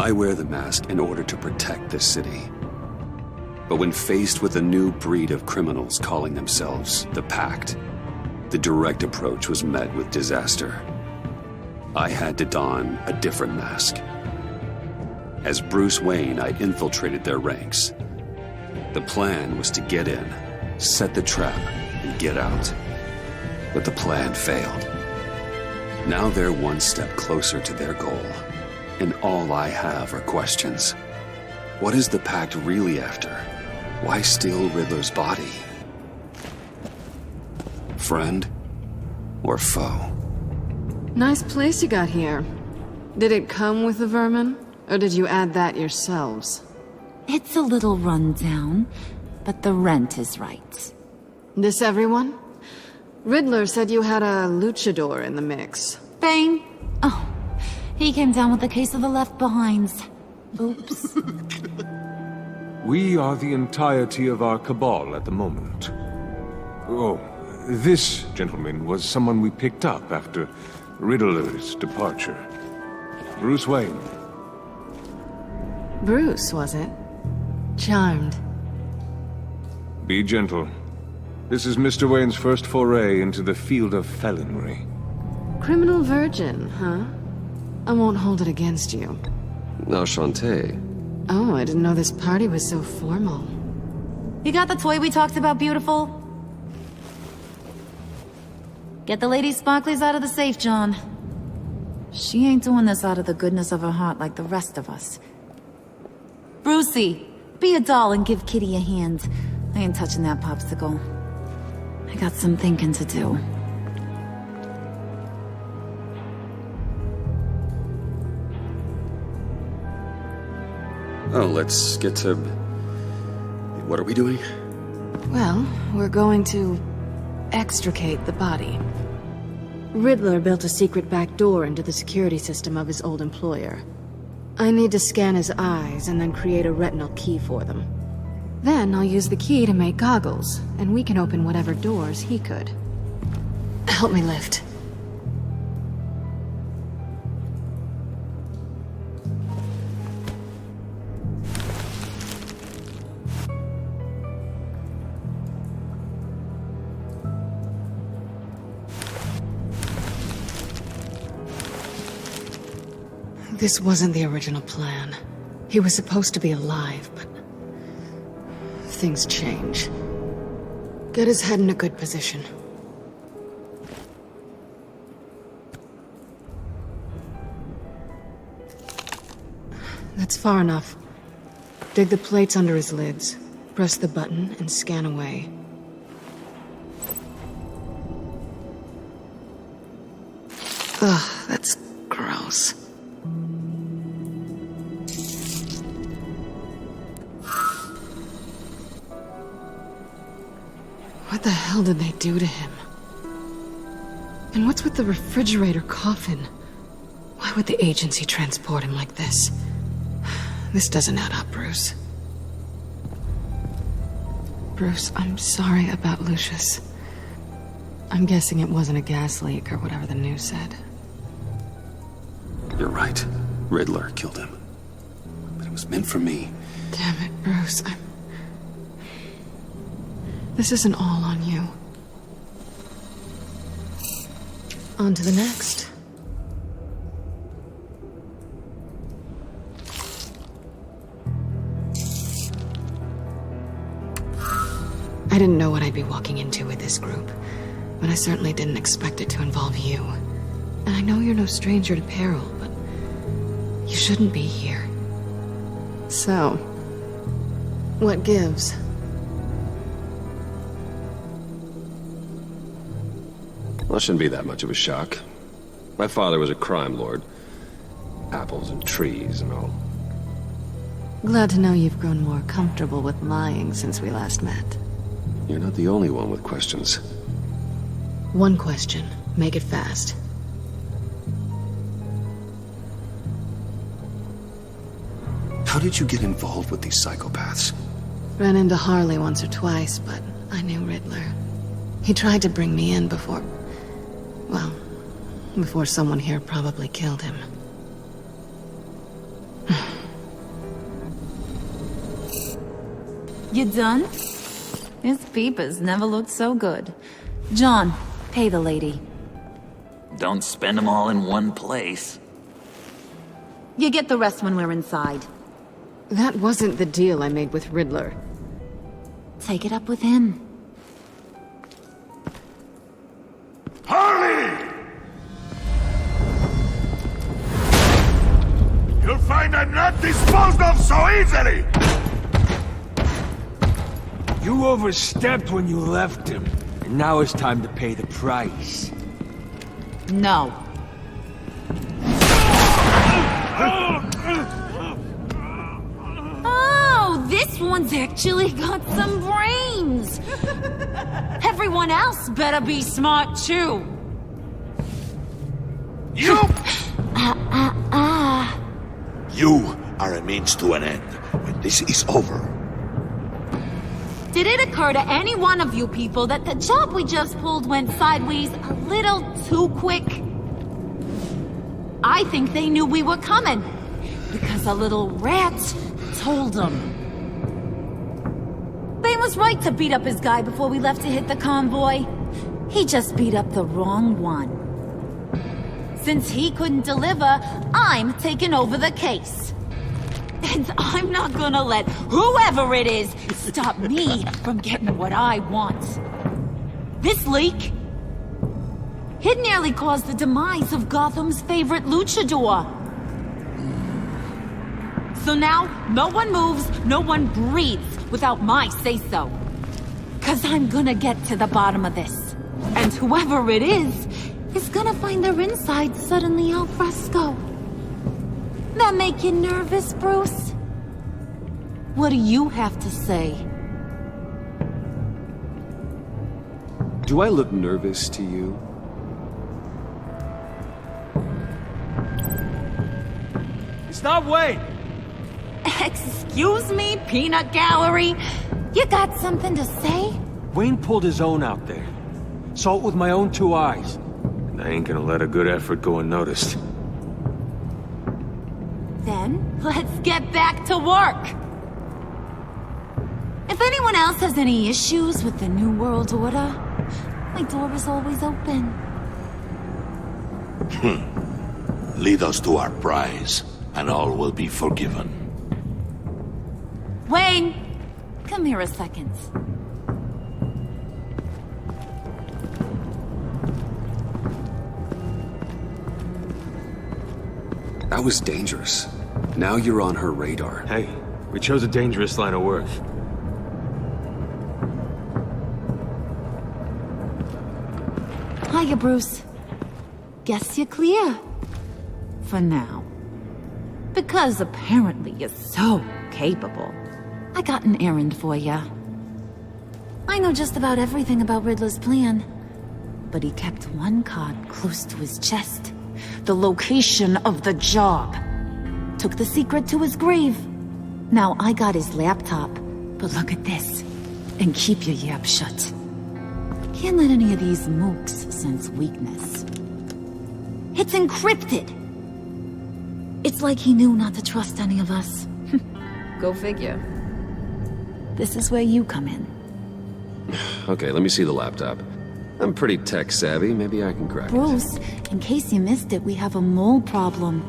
I wear the mask in order to protect this city. But when faced with a new breed of criminals calling themselves the Pact, the direct approach was met with disaster. I had to don a different mask. As Bruce Wayne, I infiltrated their ranks. The plan was to get in, set the trap, and get out. But the plan failed. Now they're one step closer to their goal, and all I have are questions. What is the Pact really after? Why steal Riddler's body? Friend or foe? Nice place you got here. Did it come with the vermin, or did you add that yourselves? It's a little run down, but the rent is right. This everyone? Riddler said you had a luchador in the mix. Bane? Oh, he came down with a case of the left behinds. Oops. We are the entirety of our cabal at the moment. Oh, this gentleman was someone we picked up after Riddler's departure. Bruce Wayne. Bruce, was it? Charmed. Be gentle. This is Mr. Wayne's first foray into the field of felonry. Criminal virgin, huh? I won't hold it against you. Enchanté. Oh, I didn't know this party was so formal. You got the toy we talked about, beautiful? Get the lady sparklies out of the safe, John. She ain't doing this out of the goodness of her heart like the rest of us. Brucey, be a doll and give Kitty a hand. I ain't touching that popsicle. I got some thinking to do. Oh, let's get to... What are we doing? Well, we're going to extricate the body. Riddler built a secret back door into the security system of his old employer. I need to scan his eyes and then create a retinal key for them. Then I'll use the key to make goggles, and we can open whatever doors he could. Help me lift. This wasn't the original plan. He was supposed to be alive, but... things change. Get his head in a good position. That's far enough. Dig the plates under his lids. Press the button and scan away. Ugh, that's gross. What the hell did they do to him? And what's with the refrigerator coffin? Why would the agency transport him like this? This doesn't add up, Bruce. Bruce, I'm sorry about Lucius. I'm guessing it wasn't a gas leak or whatever the news said. You're right. Riddler killed him. But it was meant for me. Damn it, Bruce. This isn't all on you. On to the next. I didn't know what I'd be walking into with this group, but I certainly didn't expect it to involve you. And I know you're no stranger to peril, but you shouldn't be here. So, what gives? Well, it shouldn't be that much of a shock. My father was a crime lord. Apples and trees and all. Glad to know you've grown more comfortable with lying since we last met. You're not the only one with questions. One question. Make it fast. How did you get involved with these psychopaths? Ran into Harley once or twice, but I knew Riddler. He tried to bring me in before... well, before someone here probably killed him. You done? His peepers never looked so good. John, pay the lady. Don't spend them all in one place. You get the rest when we're inside. That wasn't the deal I made with Riddler. Take it up with him. Harley! You'll find I'm not disposed of so easily! You overstepped when you left him, and now it's time to pay the price. No. Oh, this one's actually got some brains. Everyone else better be smart too. You! You are a means to an end. When this is over, Did it occur to any one of you people that the job we just pulled went sideways a little too quick? I think they knew we were coming, because a little rat told them. Bane was right to beat up his guy before we left to hit the convoy. He just beat up the wrong one. Since he couldn't deliver, I'm taking over the case. And I'm not gonna let whoever it is stop me from getting what I want. This leak, it nearly caused the demise of Gotham's favorite luchador. So now, no one moves, no one breathes without my say-so. 'Cause I'm gonna get to the bottom of this. And whoever it is gonna find their insides suddenly al fresco. That make you nervous, Bruce? What do you have to say? Do I look nervous to you? It's not Wayne! Excuse me, peanut gallery? You got something to say? Wayne pulled his own out there. Saw it with my own two eyes. I ain't gonna let a good effort go unnoticed. Then, let's get back to work. If anyone else has any issues with the New World Order, my door is always open. lead us to our prize, and all will be forgiven. Wayne, come here a second. That was dangerous. Now you're on her radar. Hey, we chose a dangerous line of work. Hiya, Bruce. Guess you're clear. For now. Because apparently you're so capable. I got an errand for ya. I know just about everything about Riddler's plan. But he kept one card close to his chest. The location of the job. Took the secret to his grave. Now I got his laptop. But look at this. And keep your yap shut. Can't let any of these mooks sense weakness. It's encrypted! It's like he knew not to trust any of us. Go figure. This is where you come in. Okay, let me see the laptop. I'm pretty tech savvy, maybe I can crack it. Bruce, in case you missed it, we have a mole problem.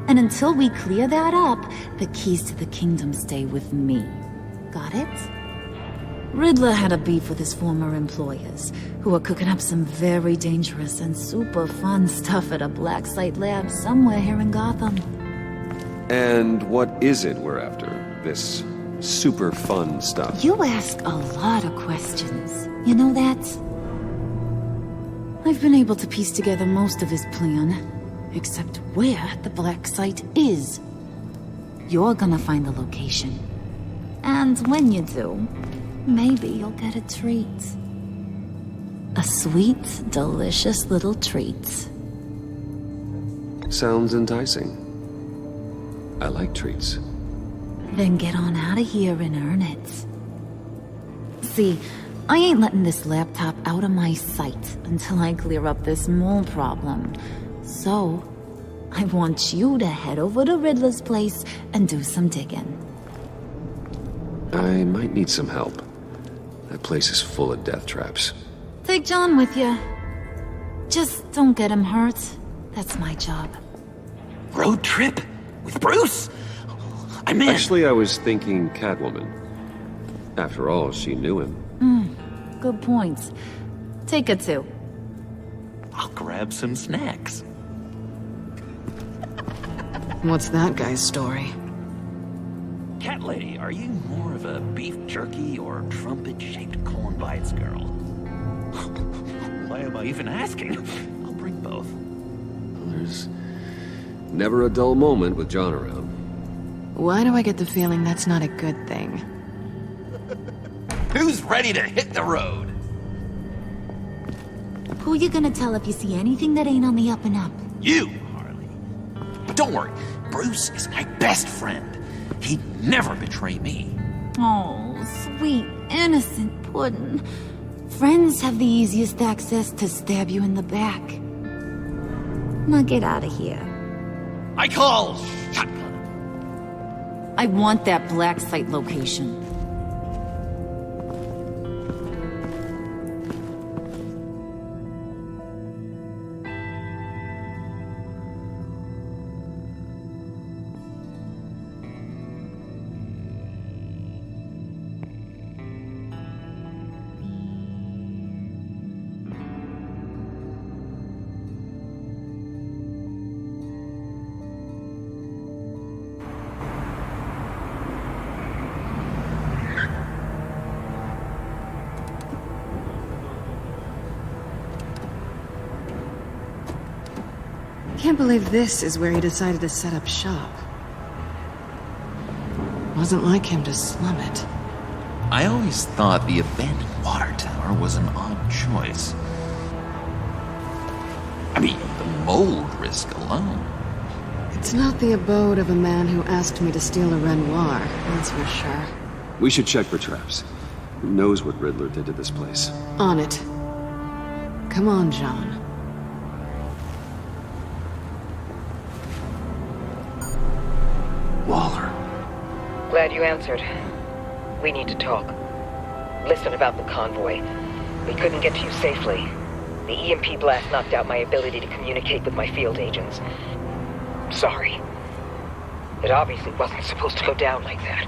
And until we clear that up, the keys to the kingdom stay with me. Got it? Riddler had a beef with his former employers, who were cooking up some very dangerous and super fun stuff at a black site lab somewhere here in Gotham. And what is it we're after? This super fun stuff? You ask a lot of questions. You know that? I've been able to piece together most of his plan, except where the black site is. You're gonna find the location. And when you do, maybe you'll get a treat. A sweet, delicious little treat. Sounds enticing. I like treats. Then get on out of here and earn it. See, I ain't letting this laptop out of my sight until I clear up this mole problem. So, I want you to head over to Riddler's place and do some digging. I might need some help. That place is full of death traps. Take John with you. Just don't get him hurt. That's my job. Road trip? With Bruce? I'm in. Actually, I was thinking Catwoman. After all, she knew him. Good points. Take it too. I'll grab some snacks. What's that guy's story? Cat lady, are you more of a beef jerky or trumpet-shaped corn bites girl? Why am I even asking? I'll bring both. There's never a dull moment with John around. Why do I get the feeling that's not a good thing? Who's ready to hit the road? Who you gonna tell if you see anything that ain't on the up and up? You, Harley. But don't worry, Bruce is my best friend. He'd never betray me. Oh, sweet, innocent puddin'. Friends have the easiest access to stab you in the back. Now get out of here. I call shotgun. I want that black site location. Can't believe this is where he decided to set up shop. Wasn't like him to slum it. I always thought the abandoned water tower was an odd choice. I mean, the mold risk alone. It's not the abode of a man who asked me to steal a Renoir, that's for sure. We should check for traps. Who knows what Riddler did to this place? On it. Come on, John. Waller. Glad you answered. We need to talk. Listen about the convoy. We couldn't get to you safely. The EMP blast knocked out my ability to communicate with my field agents. Sorry. It obviously wasn't supposed to go down like that.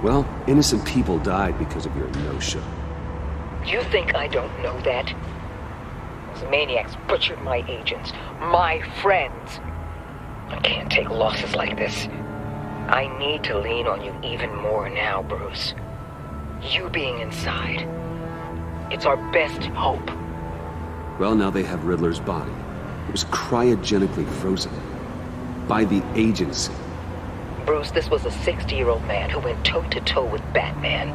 Well, innocent people died because of your no-show. You think I don't know that? Those maniacs butchered my agents, my friends. I can't take losses like this. I need to lean on you even more now, Bruce. You being inside. It's our best hope. Well, now they have Riddler's body. It was cryogenically frozen. By the agency. Bruce, this was a 60-year-old man who went toe-to-toe with Batman.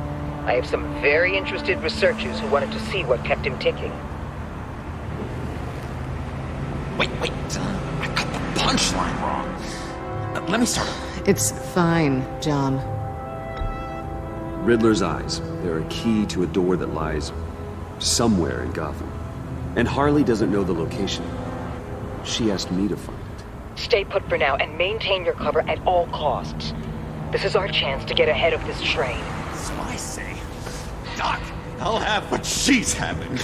I have some very interested researchers who wanted to see what kept him ticking. Wait, I got the punchline wrong. Let me start over. It's fine, John. Riddler's eyes. They're a key to a door that lies somewhere in Gotham. And Harley doesn't know the location. She asked me to find it. Stay put for now and maintain your cover at all costs. This is our chance to get ahead of this train. So I say, Doc, I'll have what she's having.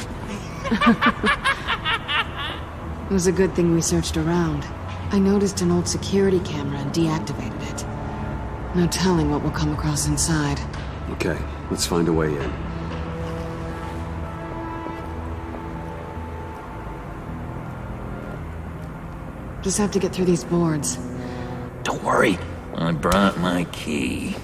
It was a good thing we searched around. I noticed an old security camera and deactivated it. No telling what we'll come across inside. Okay, let's find a way in. Just have to get through these boards. Don't worry, I brought my key.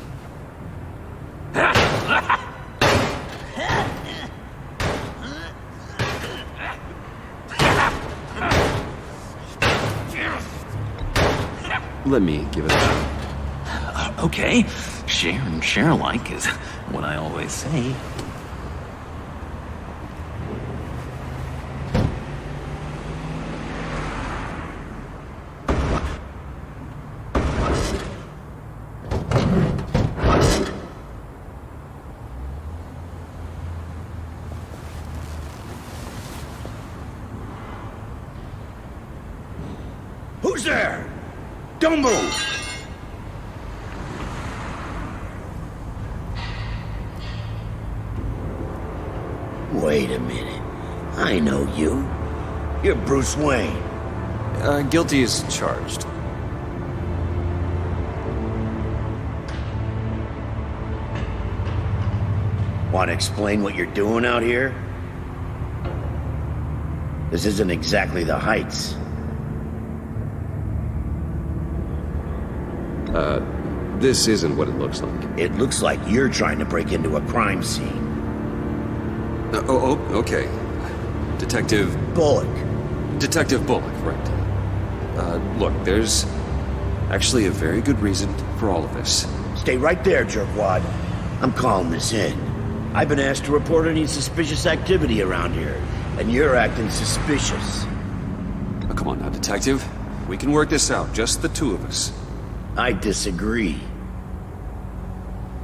Let me give it a shot. Okay, share and share alike is what I always say. Who's there? Don't move! Wait a minute. I know you. You're Bruce Wayne. Guilty as charged. Want to explain what you're doing out here? This isn't exactly the Heights. This isn't what it looks like. It looks like you're trying to break into a crime scene. Okay. Detective Bullock. Detective Bullock, right. Look, there's actually a very good reason for all of this. Stay right there, jerkwad. I'm calling this in. I've been asked to report any suspicious activity around here, and you're acting suspicious. Oh, come on now, Detective. We can work this out, just the two of us. I disagree.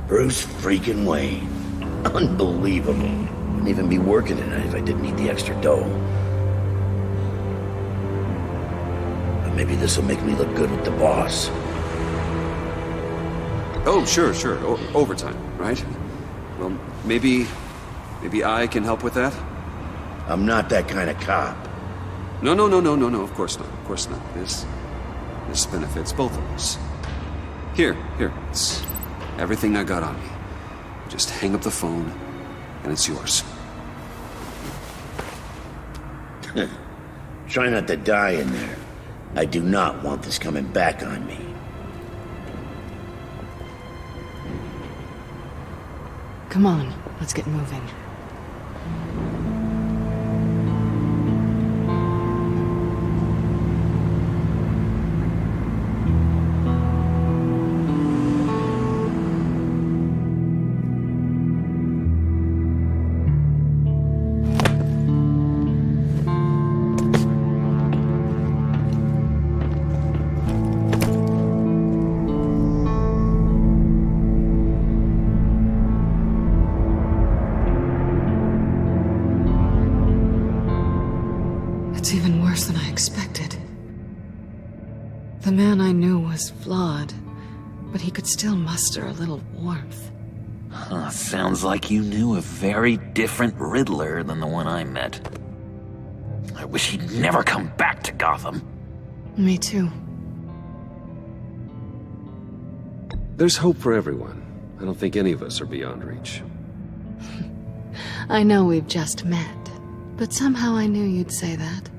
Bruce freaking Wayne. Unbelievable. Wouldn't even be working tonight if I didn't need the extra dough. But maybe this will make me look good with the boss. Oh, sure. Overtime, right? Well, maybe I can help with that? I'm not that kind of cop. No, of course not. This benefits both of us. Here, it's everything I got on me. Just hang up the phone, and it's yours. Try not to die in there. I do not want this coming back on me. Come on, let's get moving. It's even worse than I expected. The man I knew was flawed, but he could still muster a little warmth. Sounds like you knew a very different Riddler than the one I met. I wish he'd never come back to Gotham. Me too. There's hope for everyone. I don't think any of us are beyond reach. I know we've just met, but somehow I knew you'd say that.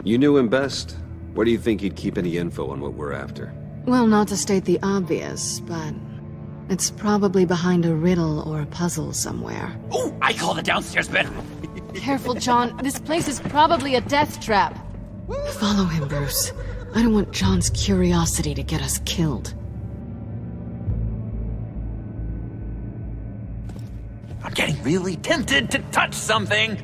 You knew him best. Where do you think he'd keep any info on what we're after? Well, not to state the obvious, but it's probably behind a riddle or a puzzle somewhere. Oh, I call the downstairs bedroom. Careful, John. This place is probably a death trap. Follow him, Bruce. I don't want John's curiosity to get us killed. I'm getting really tempted to touch something.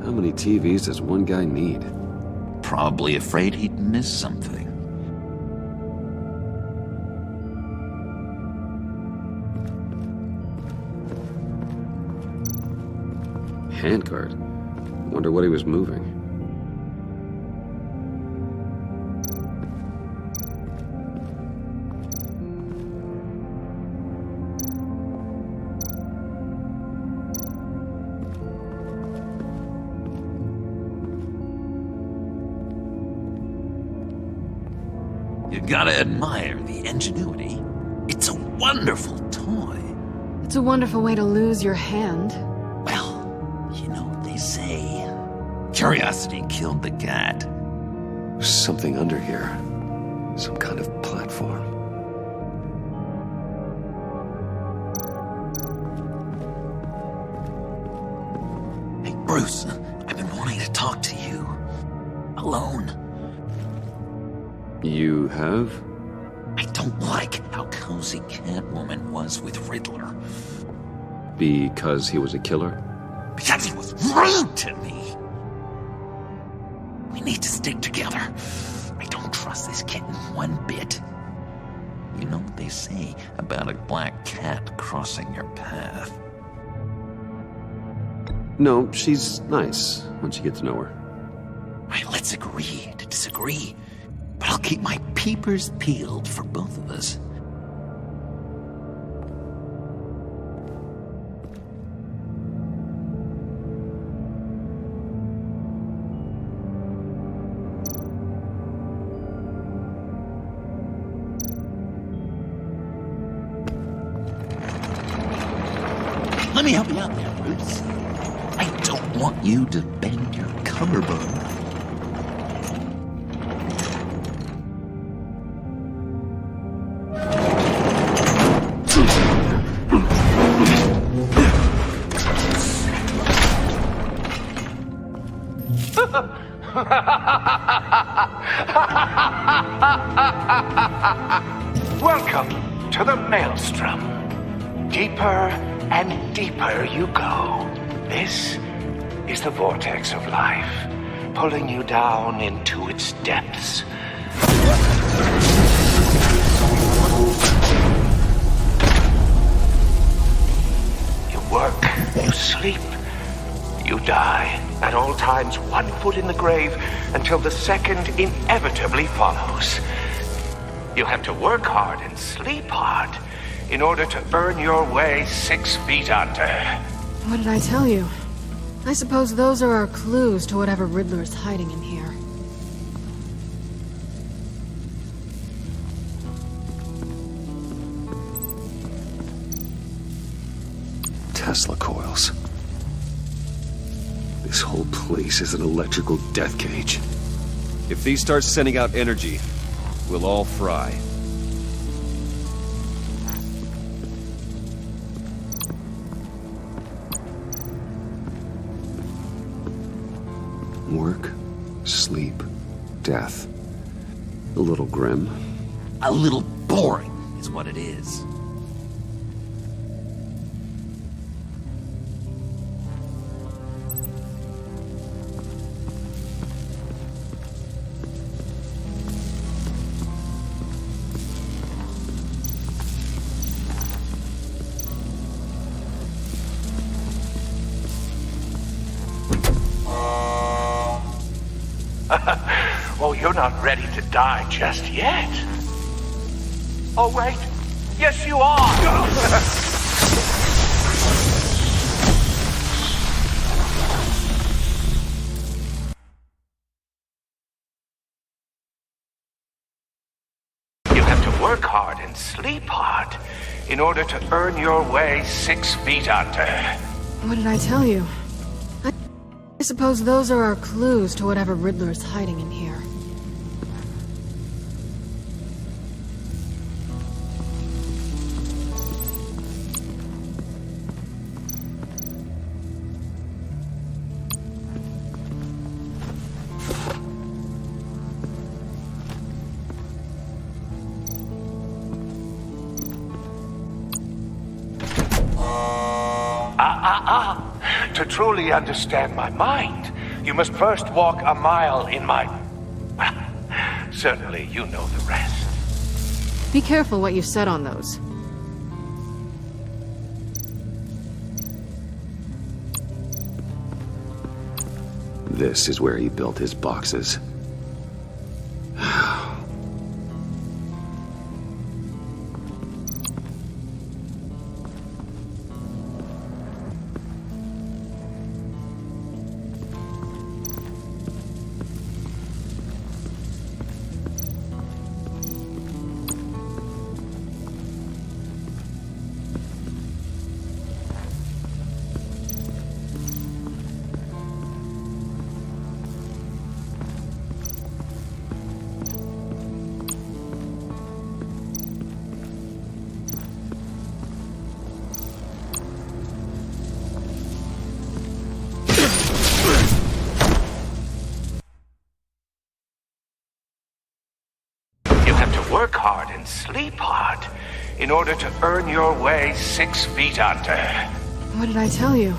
How many TVs does one guy need? Probably afraid he'd miss something. Handguard. Wonder what he was moving. You gotta admire the ingenuity. It's a wonderful toy. It's a wonderful way to lose your hand. Well, you know what they say. Curiosity killed the cat. There's something under here. Some kind of platform. Hey, Bruce, I've been wanting to talk to you. Alone. You have? I don't like how cozy Catwoman was with Riddler. Because he was a killer? Because he was rude to me. We need to stick together. I don't trust this kitten one bit. You know what they say about a black cat crossing your path? No, she's nice once you get to know her. Right, let's agree to disagree. But I'll keep my peepers peeled for both of us. Let me help you out there, Bruce. I don't want you to bend your collarbone. Welcome to the Maelstrom. Deeper and deeper you go. This is the vortex of life, pulling you down into its depths. You work, you sleep, you die. At all times, 1 foot in the grave until the second inevitably follows. You have to work hard and sleep hard in order to earn your way 6 feet under. What did I tell you? I suppose those are our clues to whatever Riddler's hiding in here. Tesla coils. This whole place is an electrical death cage. If these start sending out energy, we'll all fry. Work, sleep, death. A little grim. A little boring is what it is. Oh, you're not ready to die just yet. Oh, wait. Yes, you are. You have to work hard and sleep hard in order to earn your way 6 feet under. What did I tell you? I suppose those are our clues to whatever Riddler's hiding in here. To truly understand my mind, you must first walk a mile in my... Well, certainly you know the rest. Be careful what you said on those. This is where he built his boxes. Work hard and sleep hard in order to earn your way 6 feet under. What did I tell you?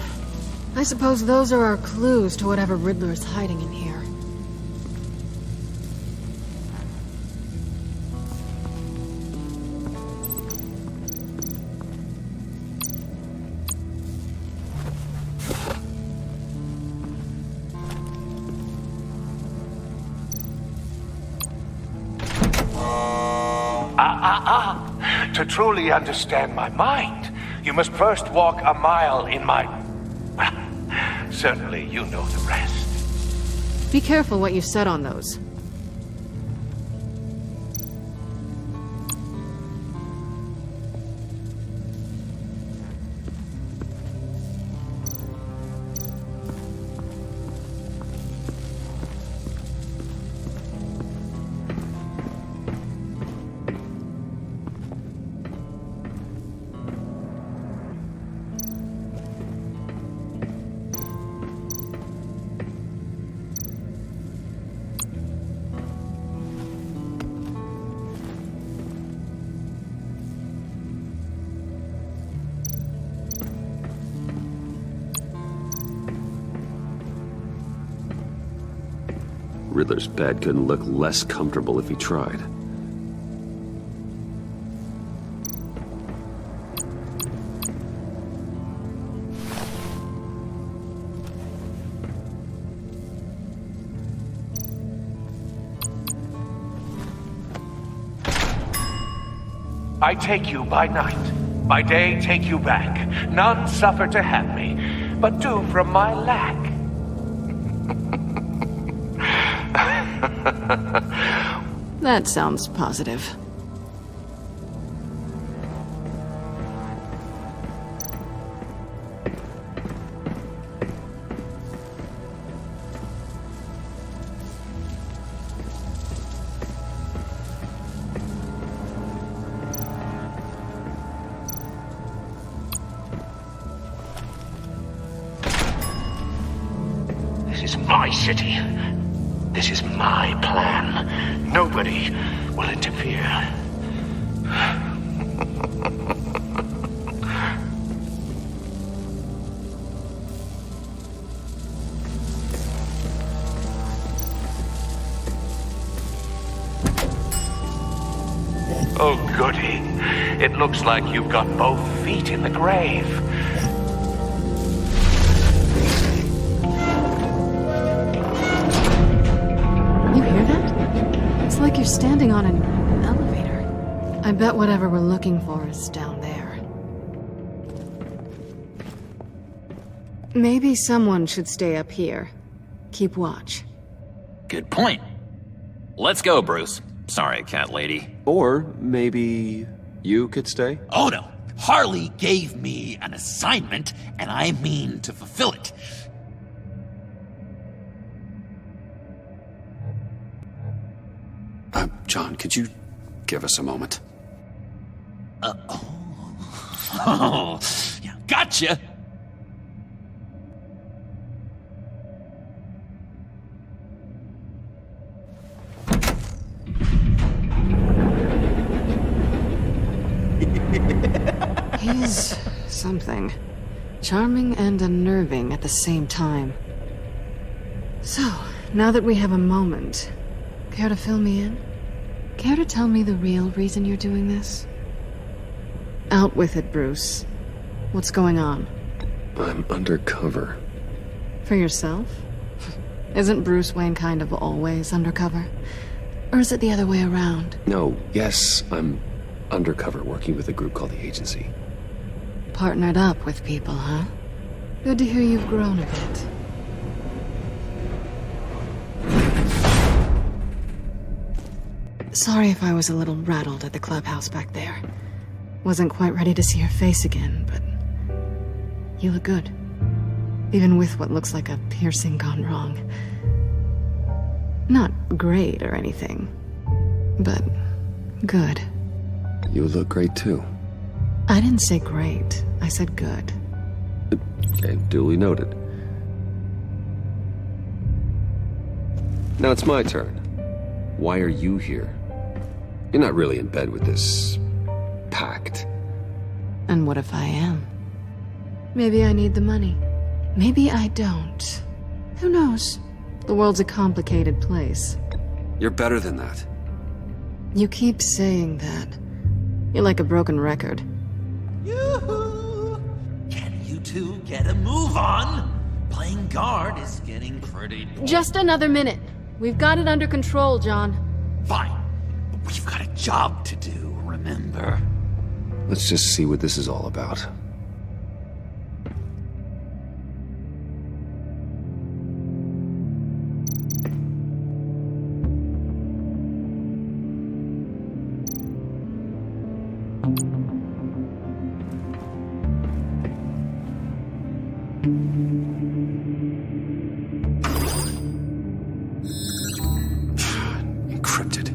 I suppose those are our clues to whatever Riddler's hiding in here. To truly understand my mind, you must first walk a mile in my... Well, certainly you know the rest. Be careful what you set on those. Riddler's bed couldn't look less comfortable if he tried. I take you by night. By day take you back. None suffer to have me, but do from my lack. That sounds positive. This is my city. This is my plan. Nobody will interfere. Oh, goody. It looks like you've got both feet in the grave. You hear that? It's like you're standing on an elevator. I bet whatever we're looking for is down there. Maybe someone should stay up here. Keep watch. Good point. Let's go, Bruce. Sorry, cat lady. Or maybe you could stay? Oh no. Harley gave me an assignment, and I mean to fulfill it. John, could you give us a moment? Oh, yeah, gotcha. He's something. Charming and unnerving at the same time. So, now that we have a moment, care to fill me in? Care to tell me the real reason you're doing this? Out with it, Bruce. What's going on? I'm undercover. For yourself? Isn't Bruce Wayne kind of always undercover? Or is it the other way around? No, yes, I'm undercover working with a group called the Agency. Partnered up with people, huh? Good to hear you've grown a bit. Sorry if I was a little rattled at the clubhouse back there. Wasn't quite ready to see your face again, but you look good. Even with what looks like a piercing gone wrong. Not great or anything, but good. You look great too. I didn't say great. I said good. Okay, duly noted. Now it's my turn. Why are you here? You're not really in bed with this pact. And what if I am? Maybe I need the money. Maybe I don't. Who knows? The world's a complicated place. You're better than that. You keep saying that. You're like a broken record. Yoo-hoo! Can you two get a move on? Playing guard is getting pretty... Just another minute. We've got it under control, John. Fine. But we've got a job to do, remember? Let's just see what this is all about. Encrypted.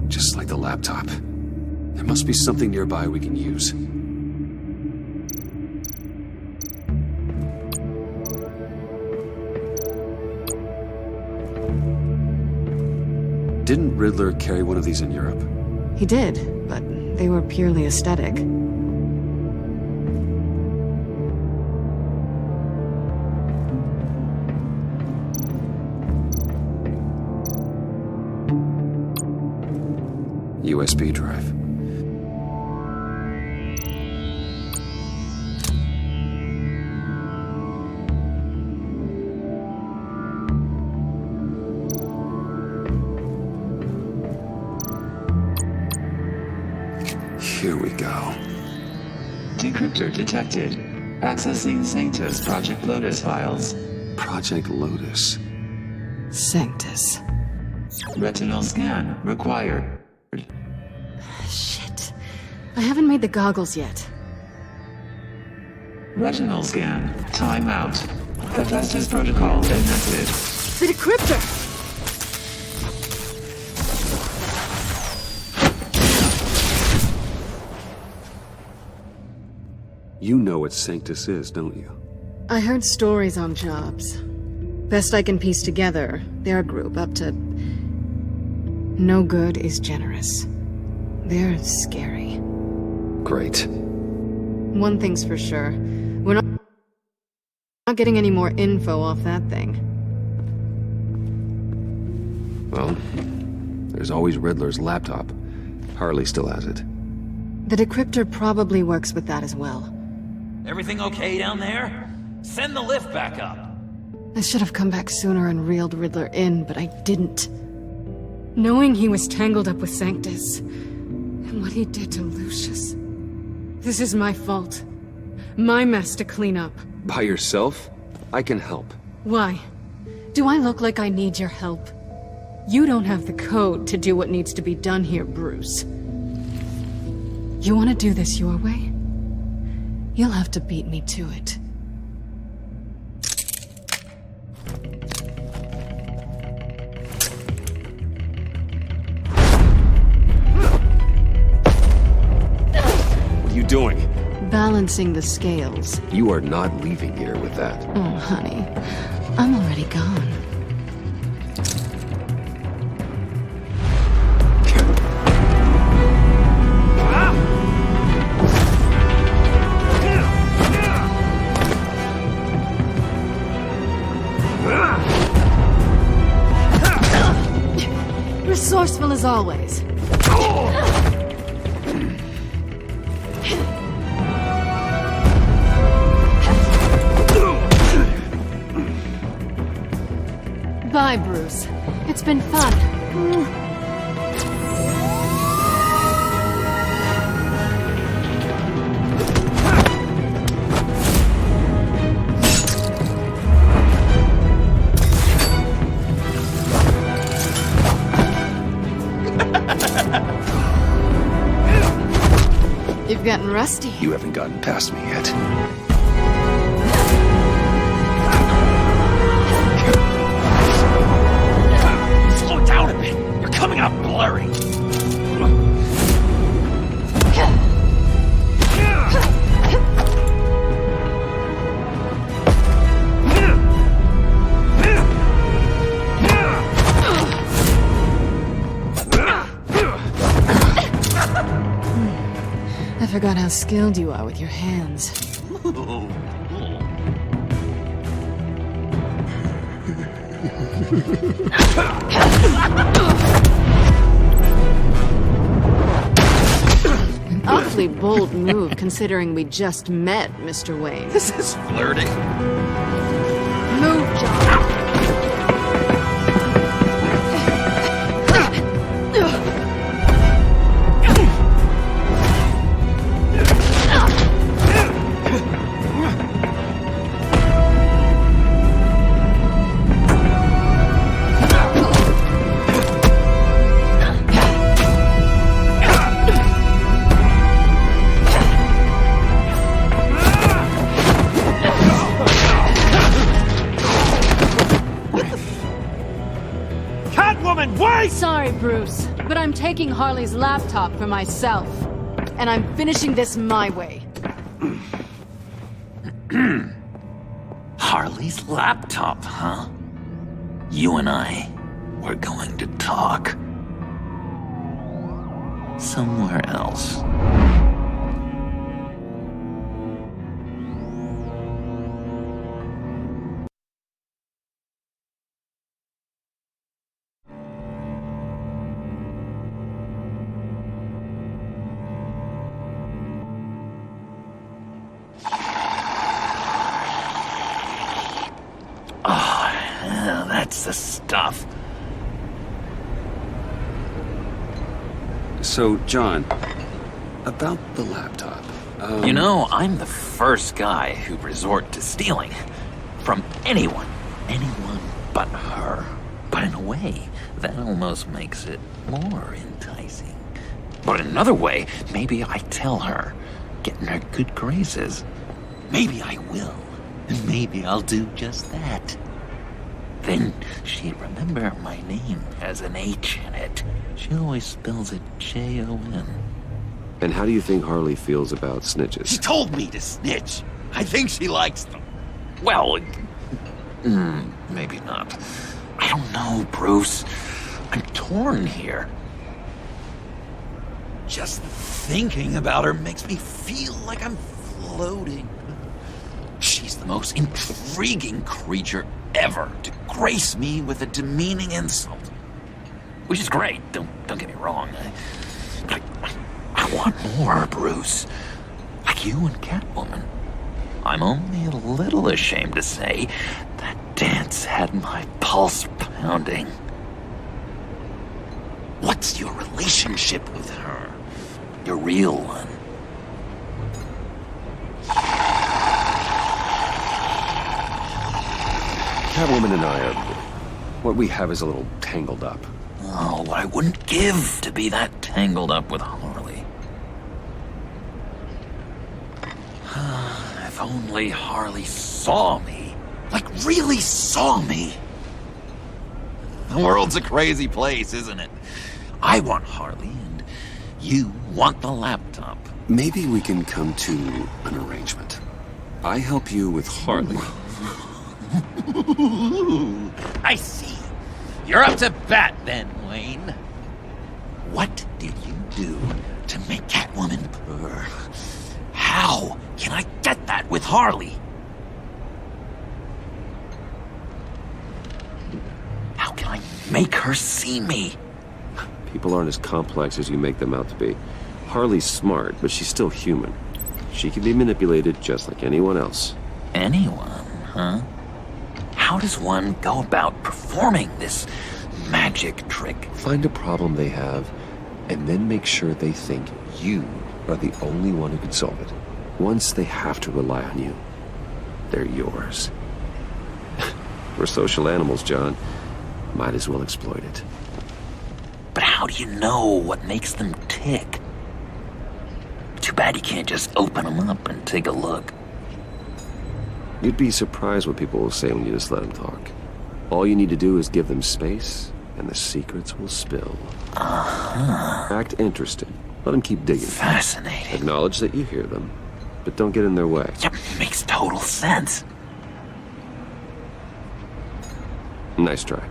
Just like the laptop. There must be something nearby we can use. Didn't Riddler carry one of these in Europe? He did, but they were purely aesthetic. USB drive. Here we go. Decryptor detected. Accessing Sanctus Project Lotus files. Project Lotus. Sanctus. Retinal scan required. Shit. I haven't made the goggles yet. Retinal scan. Timeout. Hephaestus protocol enacted. The decryptor! You know what Sanctus is, don't you? I heard stories on jobs. Best I can piece together, they're a group up to... No good is generous. They're scary. Great. One thing's for sure. We're not getting any more info off that thing. Well, there's always Riddler's laptop. Harley still has it. The decryptor probably works with that as well. Everything okay down there? Send the lift back up. I should have come back sooner and reeled Riddler in, but I didn't. Knowing he was tangled up with Sanctus, and what he did to Lucius. This is my fault. My mess to clean up. By yourself? I can help. Why? Do I look like I need your help? You don't have the code to do what needs to be done here, Bruce. You want to do this your way? You'll have to beat me to it. What are you doing? Balancing the scales. You are not leaving here with that. Oh, honey. I'm already gone. Resourceful as always. Bye, Bruce. It's been fun. You've gotten rusty. You haven't gotten past me yet. Slow down a bit. You're coming out blurry. I forgot how skilled you are with your hands. An awfully bold move, considering we just met, Mr. Wayne. This is flirting. Move, John. Catwoman, wait! Sorry, Bruce, but I'm taking Harley's laptop for myself. And I'm finishing this my way. Harley's laptop, huh? You and I, we're going to talk. Somewhere else. That's the stuff. So, John, about the laptop. You know, I'm the first guy who'd resort to stealing. From anyone. Anyone but her. But in a way, that almost makes it more enticing. But in another way, maybe I tell her, get in her good graces. Maybe I will. And maybe I'll do just that. Then she'd remember my name has an H in it. She always spells it Jon. And how do you think Harley feels about snitches? She told me to snitch. I think she likes them. Well, maybe not. I don't know, Bruce. I'm torn here. Just thinking about her makes me feel like I'm floating. She's the most intriguing creature ever to grace me with a demeaning insult. Which is great, don't get me wrong. I want more, Bruce. Like you and Catwoman. I'm only a little ashamed to say that dance had my pulse pounding. What's your relationship with her? Your real one. Catwoman and I are... what we have is a little tangled up. Oh, what I wouldn't give to be that tangled up with Harley. If only Harley saw me. Like, really saw me. The world's a crazy place, isn't it? I want Harley, and you want the laptop. Maybe we can come to an arrangement. I help you with Harley. I see. You're up to bat then, Wayne. What did you do to make Catwoman purr? How can I get that with Harley? How can I make her see me? People aren't as complex as you make them out to be. Harley's smart, but she's still human. She can be manipulated just like anyone else. Anyone, huh? How does one go about performing this magic trick? Find a problem they have, and then make sure they think you are the only one who can solve it. Once they have to rely on you, they're yours. We're social animals, John. Might as well exploit it. But how do you know what makes them tick? Too bad you can't just open them up and take a look. You'd be surprised what people will say when you just let them talk. All you need to do is give them space, and the secrets will spill. Act interested. Let them keep digging. Fascinating. Acknowledge that you hear them, but don't get in their way. Yep, makes total sense. Nice try.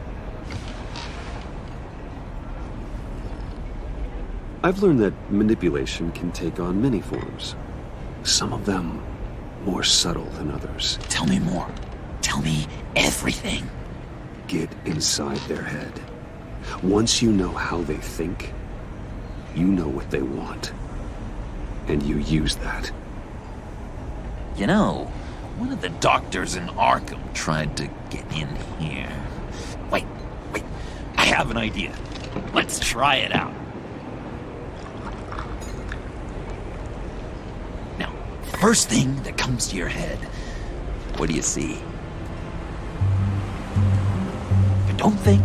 I've learned that manipulation can take on many forms. Some of them more subtle than others. Tell me more. Tell me everything. Get inside their head. Once you know how they think, you know what they want. And you use that. You know, one of the doctors in Arkham tried to get in here. Wait. I have an idea. Let's try it out. Now, first thing that comes to your head, what do you see? But don't think.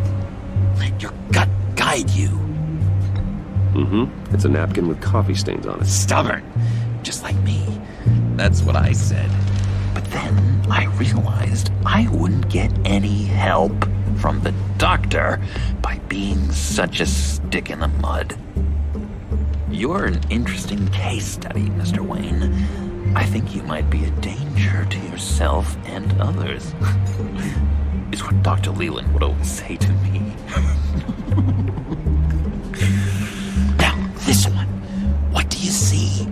Let your gut guide you. Mm-hmm. It's a napkin with coffee stains on it. Stubborn. Just like me. That's what I said. But then I realized I wouldn't get any help. from the doctor by being such a stick in the mud. You're an interesting case study, Mr. Wayne. I think you might be a danger to yourself and others. It's what Dr. Leland would always say to me. Now, this one. What do you see?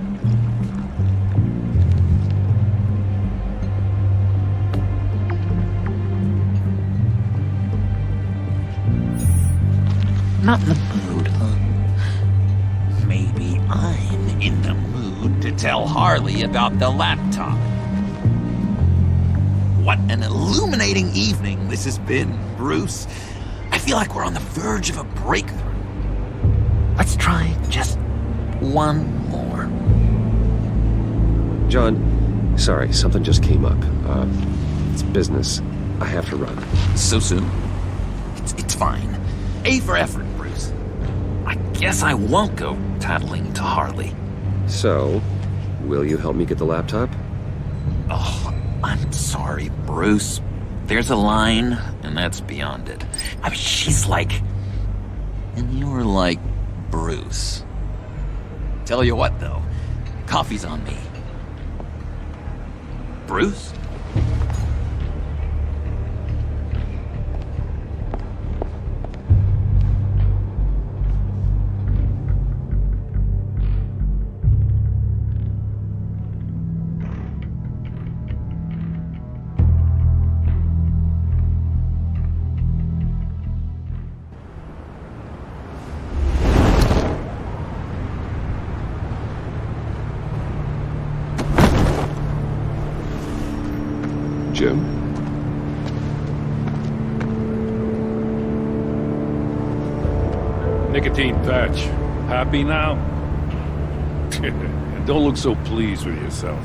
Not in the mood, huh? Maybe I'm in the mood to tell Harley about the laptop. What an illuminating evening this has been, Bruce. I feel like we're on the verge of a breakthrough. Let's try just one more. John, sorry, something just came up. It's business. I have to run. So soon? It's fine. A for effort, Bruce. I guess I won't go tattling to Harley. So, will you help me get the laptop? Oh, I'm sorry, Bruce. There's a line, and that's beyond it. I mean, she's like... And you're like Bruce. Tell you what, though. Coffee's on me. Bruce? Jim? Nicotine patch. Happy now? Don't look so pleased with yourself.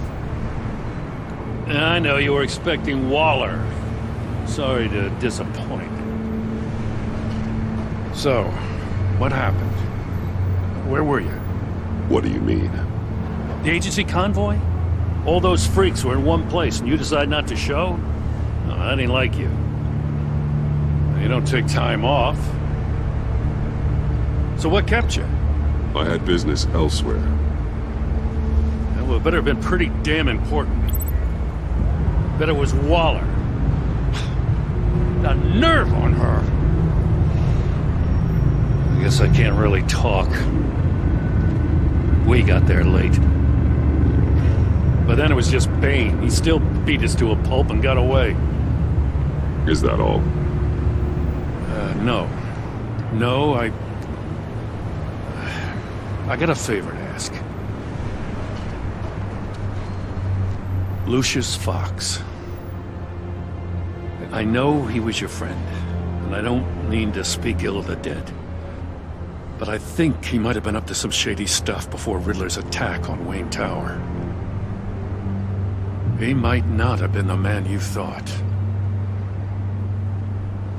I know you were expecting Waller. Sorry to disappoint. So, what happened? Where were you? What do you mean? The agency convoy? All those freaks were in one place and you decide not to show? No, that ain't like you. You don't take time off. So what kept you? I had business elsewhere. Well, it better have been pretty damn important. Bet it was Waller. The nerve on her! I guess I can't really talk. We got there late. But then it was just Bane. He still beat us to a pulp and got away. Is that all? No. No, I got a favor to ask. Lucius Fox. I know he was your friend, and I don't mean to speak ill of the dead. But I think he might have been up to some shady stuff before Riddler's attack on Wayne Tower. He might not have been the man you thought.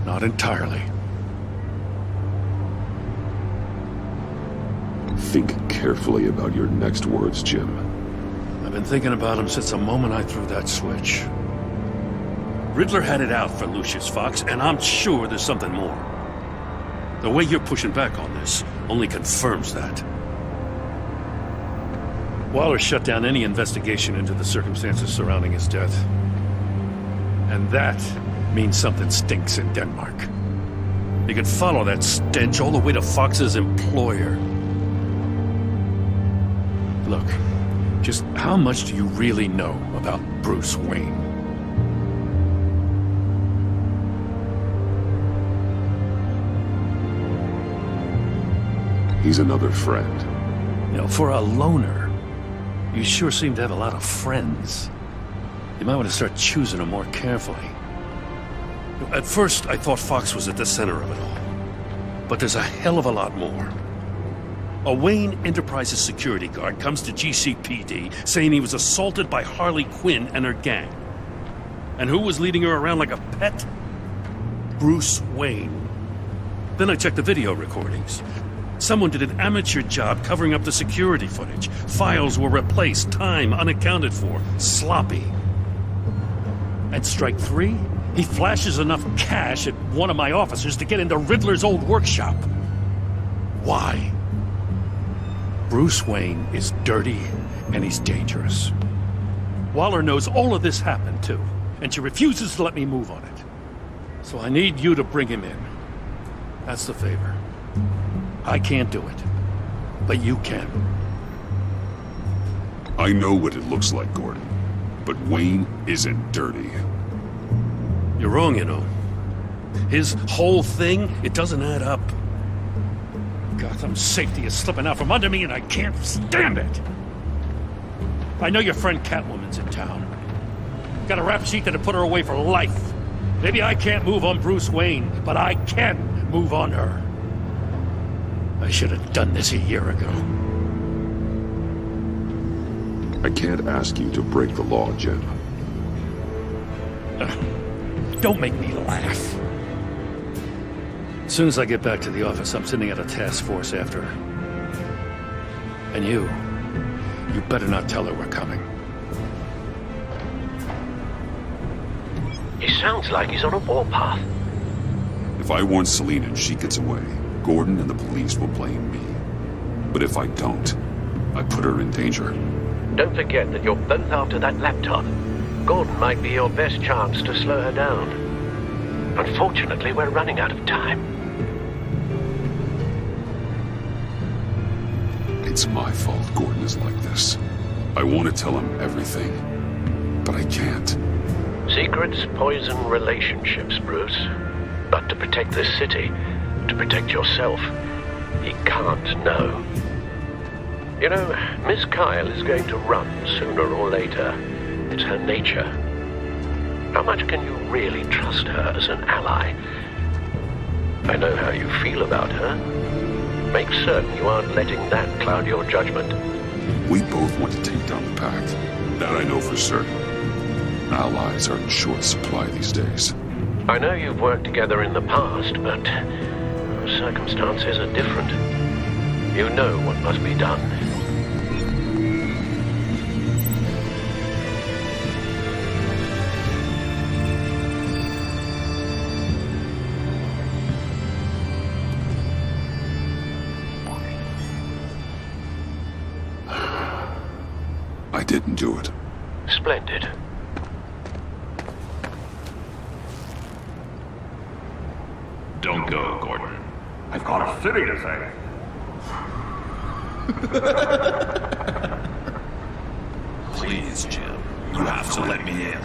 Not entirely. Think carefully about your next words, Jim. I've been thinking about him since the moment I threw that switch. Riddler had it out for Lucius Fox, and I'm sure there's something more. The way you're pushing back on this only confirms that. Waller shut down any investigation into the circumstances surrounding his death. And that means something stinks in Denmark. You can follow that stench all the way to Fox's employer. Look, just how much do you really know about Bruce Wayne? He's another friend. You know, for a loner, you sure seem to have a lot of friends. You might want to start choosing them more carefully. At first, I thought Fox was at the center of it all. But there's a hell of a lot more. A Wayne Enterprises security guard comes to GCPD saying he was assaulted by Harley Quinn and her gang. And who was leading her around like a pet? Bruce Wayne. Then I checked the video recordings. Someone did an amateur job covering up the security footage. Files were replaced, time unaccounted for, sloppy. At strike 3, He flashes enough cash at one of my officers to get into Riddler's old workshop. Why? Bruce Wayne is dirty and he's dangerous. Waller knows all of this happened too, and she refuses to let me move on it. So I need you to bring him in. That's the favor. I can't do it, but you can. I know what it looks like, Gordon, but Wayne isn't dirty. You're wrong, you know. His whole thing, it doesn't add up. Gotham's safety is slipping out from under me and I can't stand it. I know your friend Catwoman's in town. Got a rap sheet that'll put her away for life. Maybe I can't move on Bruce Wayne, but I can move on her. I should have done this a year ago. I can't ask you to break the law, Jim. Don't make me laugh. As soon as I get back to the office, I'm sending out a task force after her. And you better not tell her we're coming. He sounds like he's on a warpath. If I warn Selina and she gets away, Gordon and the police will blame me. But if I don't, I put her in danger. Don't forget that you're both after that laptop. Gordon might be your best chance to slow her down. Unfortunately, we're running out of time. It's my fault Gordon is like this. I want to tell him everything, but I can't. Secrets poison relationships, Bruce. But to protect this city, to protect yourself, he can't know. You know, Miss Kyle is going to run sooner or later. It's her nature. How much can you really trust her as an ally? I know how you feel about her. Make certain you aren't letting that cloud your judgment. We both want to take down the Pact. That I know for certain. Allies are in short supply these days. I know you've worked together in the past, but circumstances are different. You know what must be done. I didn't do it. Splendid. Don't go, Gordon. I've got a city to save. Please, Jim. You have to let me in.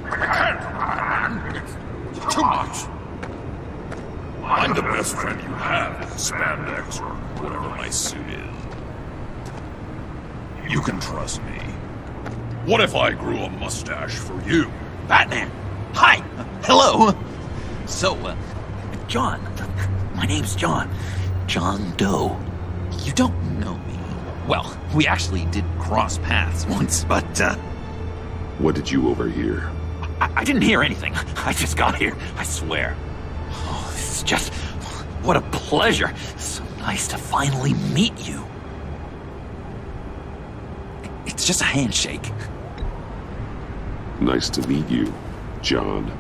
I can't, man. It's too much. I'm the best friend you have with spandex or whatever my suit is. You can trust me. What if I grew a mustache for you? Batman! Hi! Hello! So, John. My name's John. John Doe. You don't know me. Well, we actually did cross paths once, but, What did you overhear? I didn't hear anything. I just got here, I swear. Oh, it's just... what a pleasure. So nice to finally meet you. It's just a handshake. Nice to meet you, John.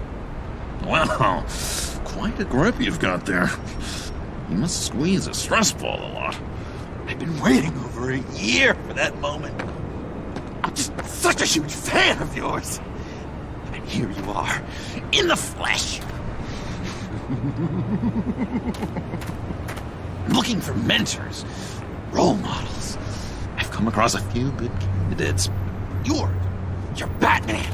Wow, quite a grip you've got there. You must squeeze a stress ball a lot. I've been waiting over a year for that moment. I'm just such a huge fan of yours. And here you are, in the flesh. Looking for mentors, role models. I've come across a few good candidates. You're Batman.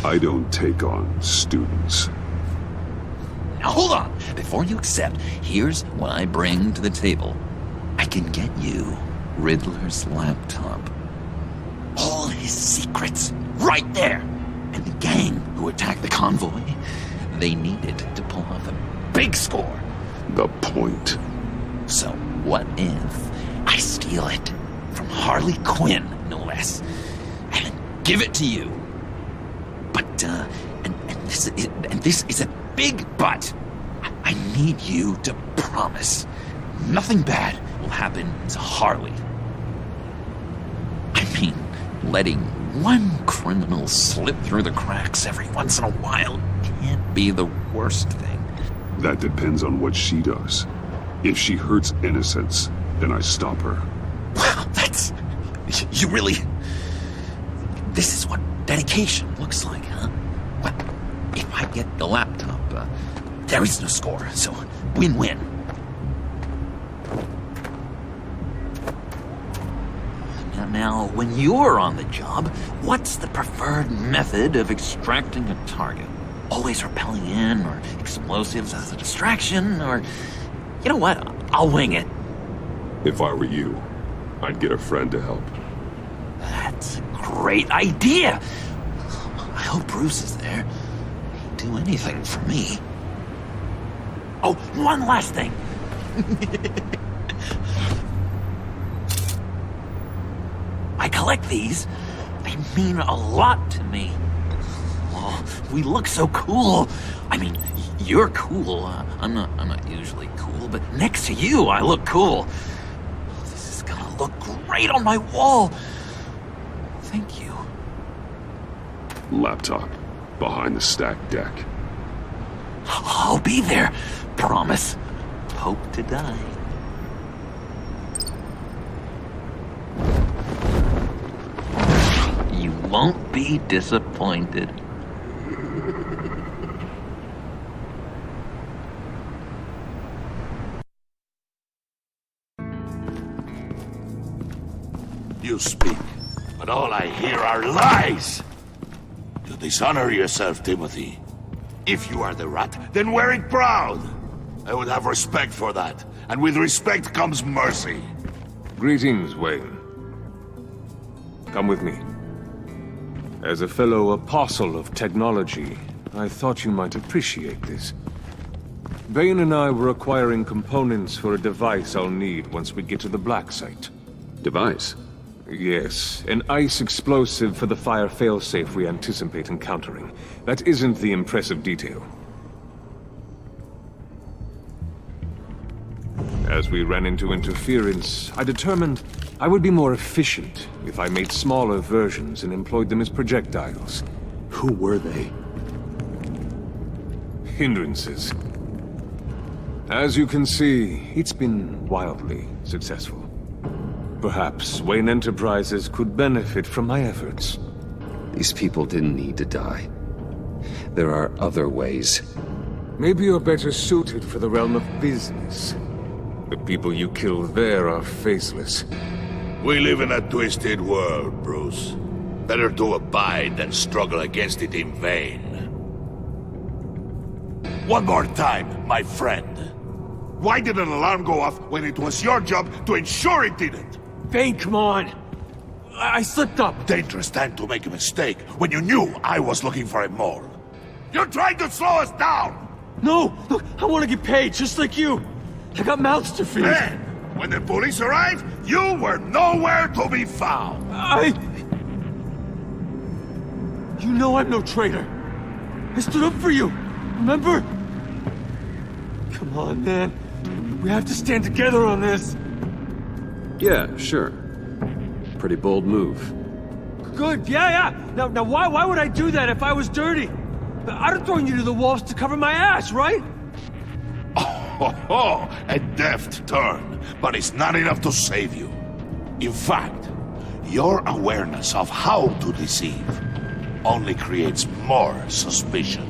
I don't take on students. Now hold on. Before you accept, here's what I bring to the table. I can get you Riddler's laptop. All his secrets, right there. And the gang who attacked the convoy, they needed to pull off a big score. The point. So what if I steal it from Harley Quinn, no less, and then give it to you? But, and this is a big but. I need you to promise nothing bad will happen to Harley. I mean, letting One criminal slip through the cracks every once in a while can't be the worst thing. That depends on what she does. If she hurts innocents, then I stop her. Wow, that's... You really... This is what dedication looks like, huh? Well, if I get the laptop, there is no score, so win-win. Now, when you're on the job, what's the preferred method of extracting a target? Always rappelling in, or explosives as a distraction, or... You know what? I'll wing it. If I were you, I'd get a friend to help. That's a great idea! I hope Bruce is there. He'd do anything for me. Oh, one last thing! I collect these. They mean a lot to me. Oh, we look so cool. I mean, you're cool. I'm not usually cool, but next to you, I look cool. This is gonna look great on my wall. Thank you. Laptop. Behind the stacked deck. I'll be there. Promise. Hope to die. You won't be disappointed. You speak, but all I hear are lies! You dishonor yourself, Timothy. If you are the rat, then wear it proud! I would have respect for that, and with respect comes mercy. Greetings, Wayne. Come with me. As a fellow apostle of technology, I thought you might appreciate this. Bane and I were acquiring components for a device I'll need once we get to the Black Site. Device? Yes, an ice explosive for the fire failsafe we anticipate encountering. That isn't the impressive detail. As we ran into interference, I determined I would be more efficient if I made smaller versions and employed them as projectiles. Who were they? Hindrances. As you can see, it's been wildly successful. Perhaps Wayne Enterprises could benefit from my efforts. These people didn't need to die. There are other ways. Maybe you're better suited for the realm of business. The people you kill there are faceless. We live in a twisted world, Bruce. Better to abide than struggle against it in vain. One more time, my friend. Why did an alarm go off when it was your job to ensure it didn't? Bane, come on! I slipped up! Dangerous time to make a mistake when you knew I was looking for a mole. You're trying to slow us down! No! Look, I want to get paid, just like you! I got mouths to feed! Then, when the police arrived, you were nowhere to be found! You know I'm no traitor! I stood up for you, remember? Come on, man. We have to stand together on this! Yeah, sure. Pretty bold move. Good, yeah. Now why would I do that if I was dirty? I'd have thrown you to the walls to cover my ass, right? Oh, a deft turn, but it's not enough to save you. In fact, your awareness of how to deceive only creates more suspicion.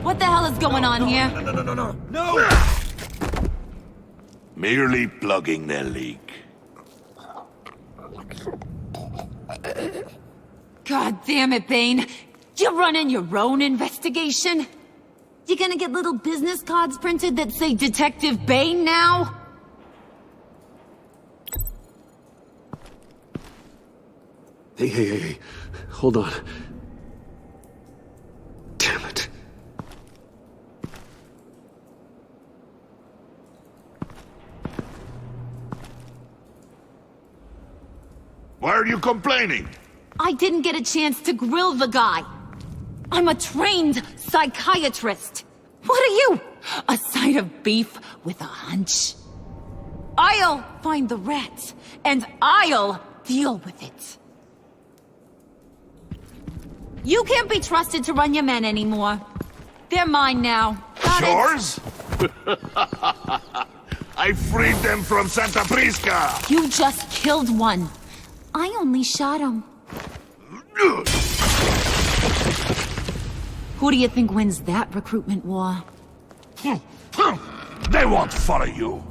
What the hell is going on here? No! Merely plugging the leak. God damn it, Bane. You running your own investigation? You gonna get little business cards printed that say Detective Bane now? Hey. Hold on. Damn it. Why are you complaining? I didn't get a chance to grill the guy. I'm a trained psychiatrist. What are you? A side of beef with a hunch? I'll find the rats, and I'll deal with it. You can't be trusted to run your men anymore. They're mine now. Got it? Yours? I freed them from Santa Prisca! You just killed one. I only shot him. Who do you think wins that recruitment war? They won't follow you.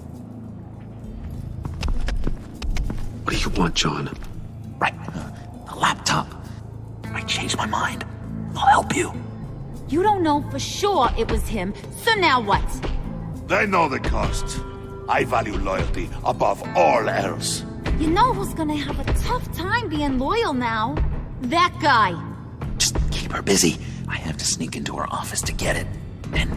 What do you want, John? Right. A laptop. I changed my mind. I'll help you. You don't know for sure it was him, so now what? They know the cost. I value loyalty above all else. You know who's gonna have a tough time being loyal now? That guy. Just keep her busy. I have to sneak into her office to get it. Then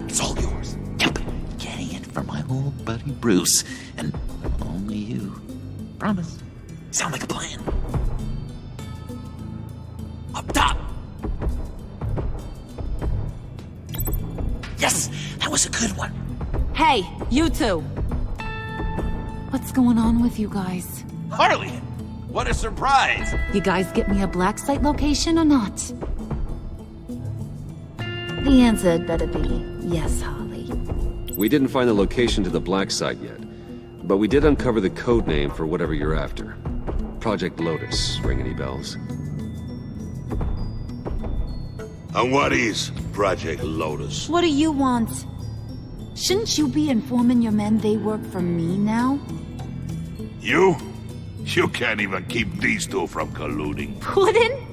it's all yours. Yep. Getting it for my old buddy Bruce. And only you. Promise. Sound like a plan. Up top! Yes! That was a good one. Hey, you two. What's going on with you guys? Harley! What a surprise! You guys get me a black site location or not? The answer had better be yes, Harley. We didn't find the location to the black site yet, but we did uncover the code name for whatever you're after. Project Lotus. Ring any bells? And what is Project Lotus? What do you want? Shouldn't you be informing your men they work for me now? You? You can't even keep these two from colluding. Puddin'?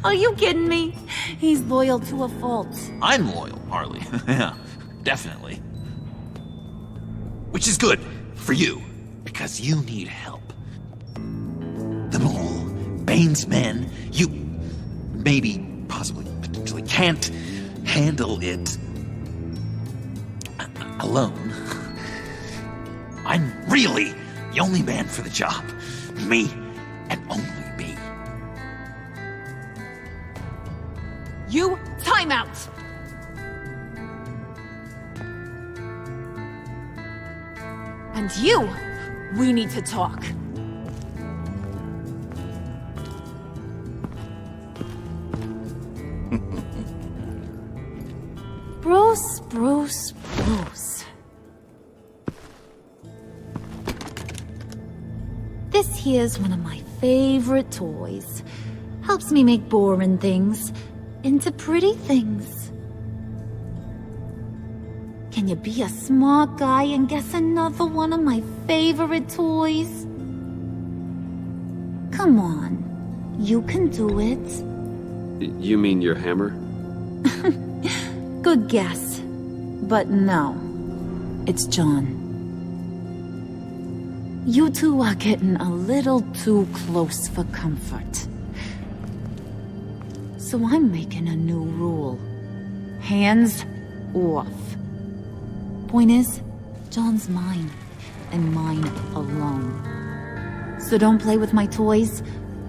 Are you kidding me? He's loyal to a fault. I'm loyal, Harley. Yeah, definitely. Which is good for you, because you need help. The Mole, Bane's men, you maybe, possibly, potentially can't handle it alone. I'm really the only man for the job. Me, and only me. You, time out! And you, we need to talk. Bruce. This here's one of my favorite toys. Helps me make boring things into pretty things. Can you be a smart guy and guess another one of my favorite toys? Come on, you can do it. You mean your hammer? Good guess. But no, it's John. You two are getting a little too close for comfort. So I'm making a new rule. Hands off. Point is, John's mine, and mine alone. So don't play with my toys,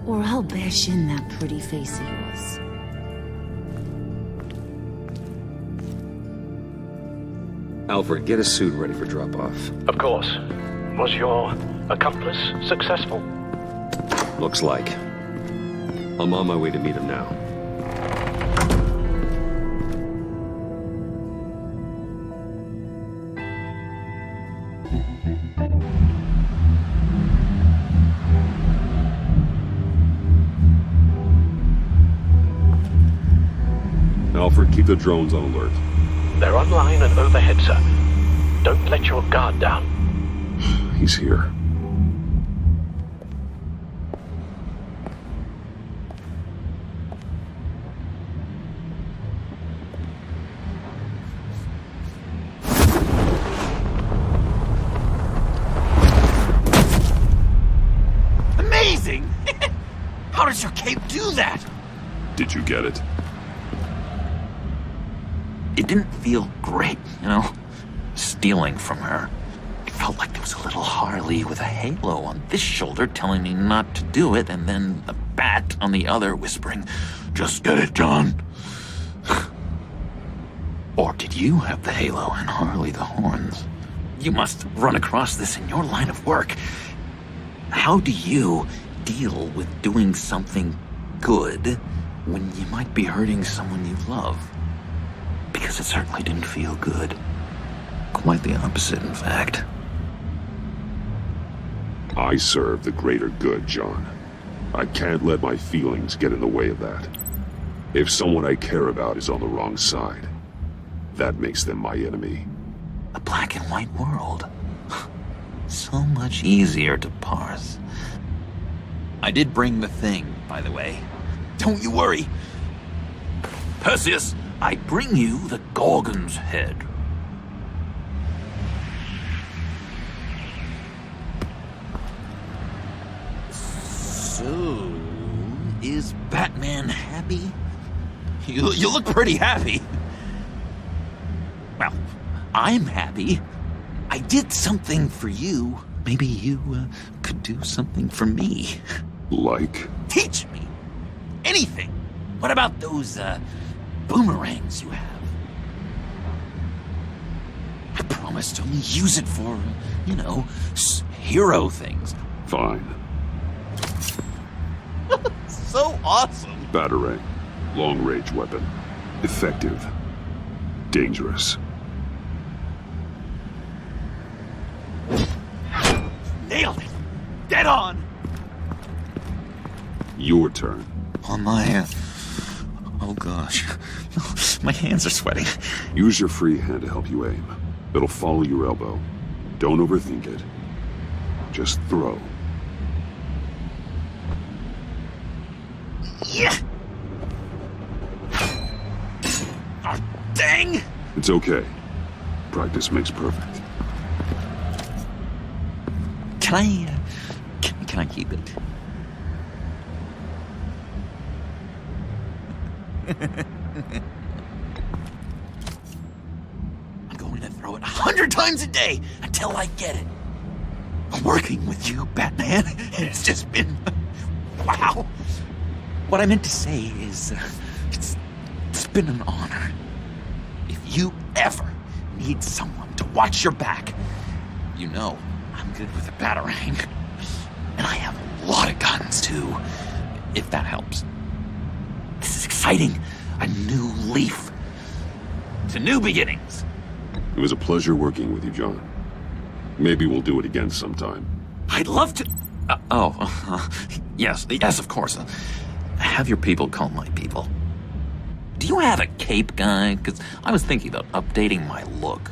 or I'll bash in that pretty face of yours. Alfred, get a suit ready for drop-off. Of course. Was your accomplice successful? Looks like. I'm on my way to meet him now. Alfred, keep the drones on alert. They're online and overhead, sir. Don't let your guard down. He's here. Amazing! How does your cape do that? Did you get it? It didn't feel great, you know? Stealing from her. It felt like there was a little Harley with a halo on this shoulder telling me not to do it, and then the bat on the other whispering, "Just get it, John." Or did you have the halo and Harley the horns? You must run across this in your line of work. How do you deal with doing something good when you might be hurting someone you love. Because it certainly didn't feel good. Quite the opposite, in fact. I serve the greater good, John. I can't let my feelings get in the way of that. If someone I care about is on the wrong side, that makes them my enemy. A black and white world. So much easier to parse. I did bring the thing, by the way. Don't you worry. Perseus, I bring you the Gorgon's head. So, is Batman happy? You look pretty happy. Well, I'm happy. I did something for you. Maybe you could do something for me. Like? Teach me. Anything. What about those boomerangs you have? I promise to only use it for, you know, hero things. Fine. So awesome. Batarang. Long-range weapon. Effective. Dangerous. Nailed it! Dead on! Your turn. On my... Oh gosh. My hands are sweating. Use your free hand to help you aim. It'll follow your elbow. Don't overthink it. Just throw. Yeah! Oh, dang! It's okay. Practice makes perfect. Can I... Can I keep it? I'm going to throw it 100 times a day until I get it. Working with you, Batman, it's just been... Wow! What I meant to say is, it's been an honor. If you ever need someone to watch your back, you know I'm good with a batarang. And I have a lot of guns, too, if that helps. This is exciting. A new leaf. To new beginnings. It was a pleasure working with you, John. Maybe we'll do it again sometime. I'd love to... Yes, of course. Have your people call my people. Do you have a cape, guy? Because I was thinking about updating my look.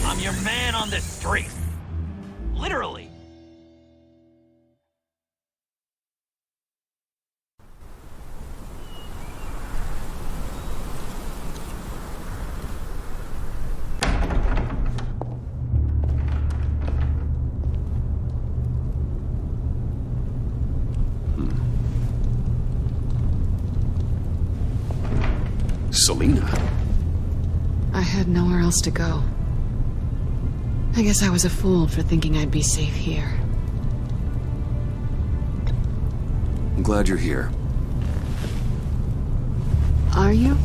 I'm your man on the street. Literally. Selina? I had nowhere else to go. I guess I was a fool for thinking I'd be safe here. I'm glad you're here. Are you?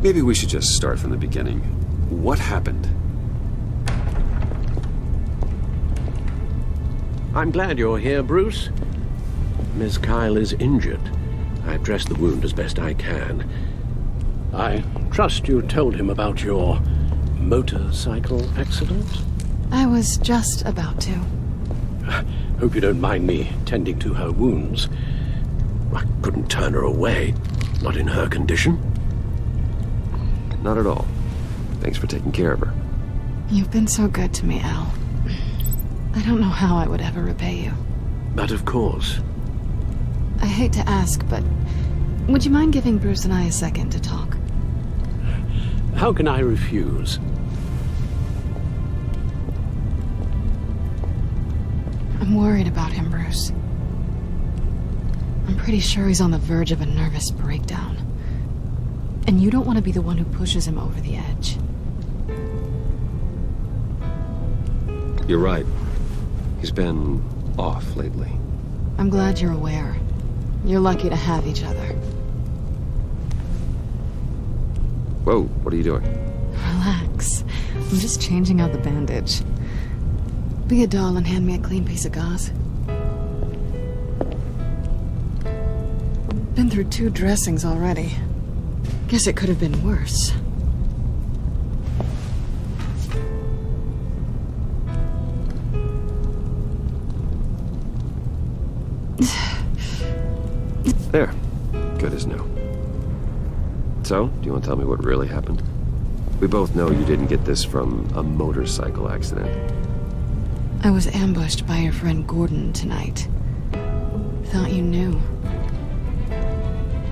Maybe we should just start from the beginning. What happened? I'm glad you're here, Bruce. Miss Kyle is injured. I've dressed the wound as best I can. I trust you told him about your motorcycle accident? I was just about to. Hope you don't mind me tending to her wounds. I couldn't turn her away, not in her condition. Not at all. Thanks for taking care of her. You've been so good to me, Al. I don't know how I would ever repay you. But of course. I hate to ask, but would you mind giving Bruce and I a second to talk? How can I refuse? I'm worried about him, Bruce. I'm pretty sure he's on the verge of a nervous breakdown. And you don't want to be the one who pushes him over the edge. You're right. He's been off lately. I'm glad you're aware. You're lucky to have each other. Whoa, what are you doing? Relax. I'm just changing out the bandage. Be a doll and hand me a clean piece of gauze. Been through 2 dressings already. Guess it could have been worse. There. Good as new. So, do you want to tell me what really happened? We both know you didn't get this from a motorcycle accident. I was ambushed by your friend Gordon tonight. Thought you knew.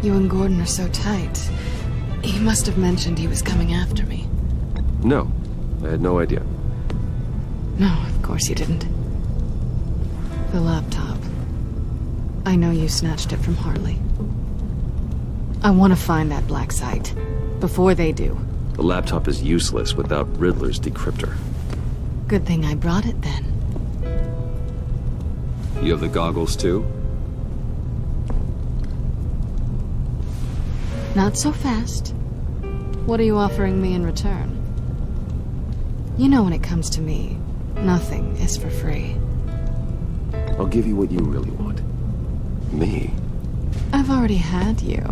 You and Gordon are so tight. He must have mentioned he was coming after me. No, I had no idea. No, of course you didn't. The laptop. I know you snatched it from Harley. I want to find that black site. Before they do. The laptop is useless without Riddler's decryptor. Good thing I brought it then. You have the goggles too? Not so fast. What are you offering me in return? You know when it comes to me, nothing is for free. I'll give you what you really want. Me? I've already had you.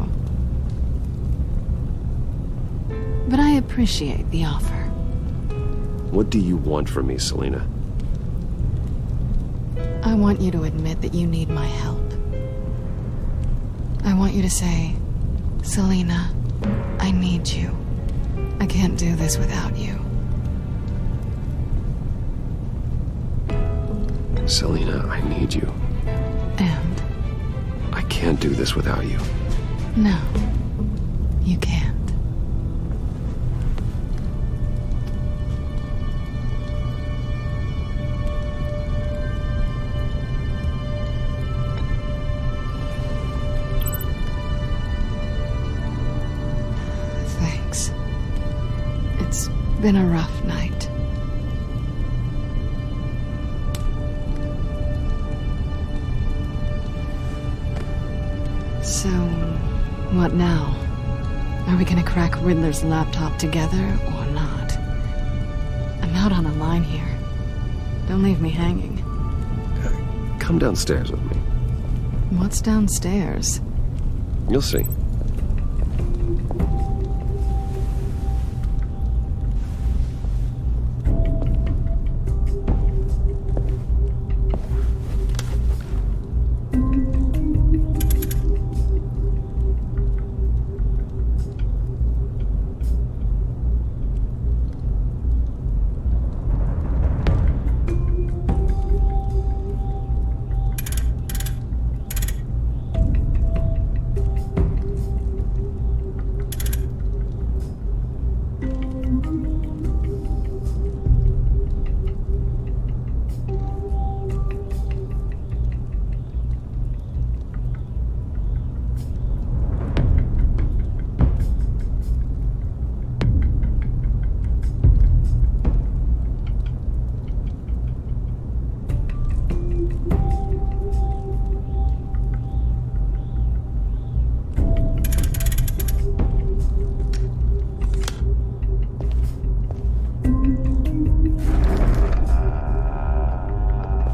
But I appreciate the offer. What do you want from me, Selina? I want you to admit that you need my help. I want you to say, Selina, I need you. I can't do this without you. Selina, I need you. And? I can't do this without you. No, you can't. Thanks. It's been a rough night. So, what now? Are we gonna crack Riddler's laptop together or not? I'm out on a line here. Don't leave me hanging. Come downstairs with me. What's downstairs? You'll see.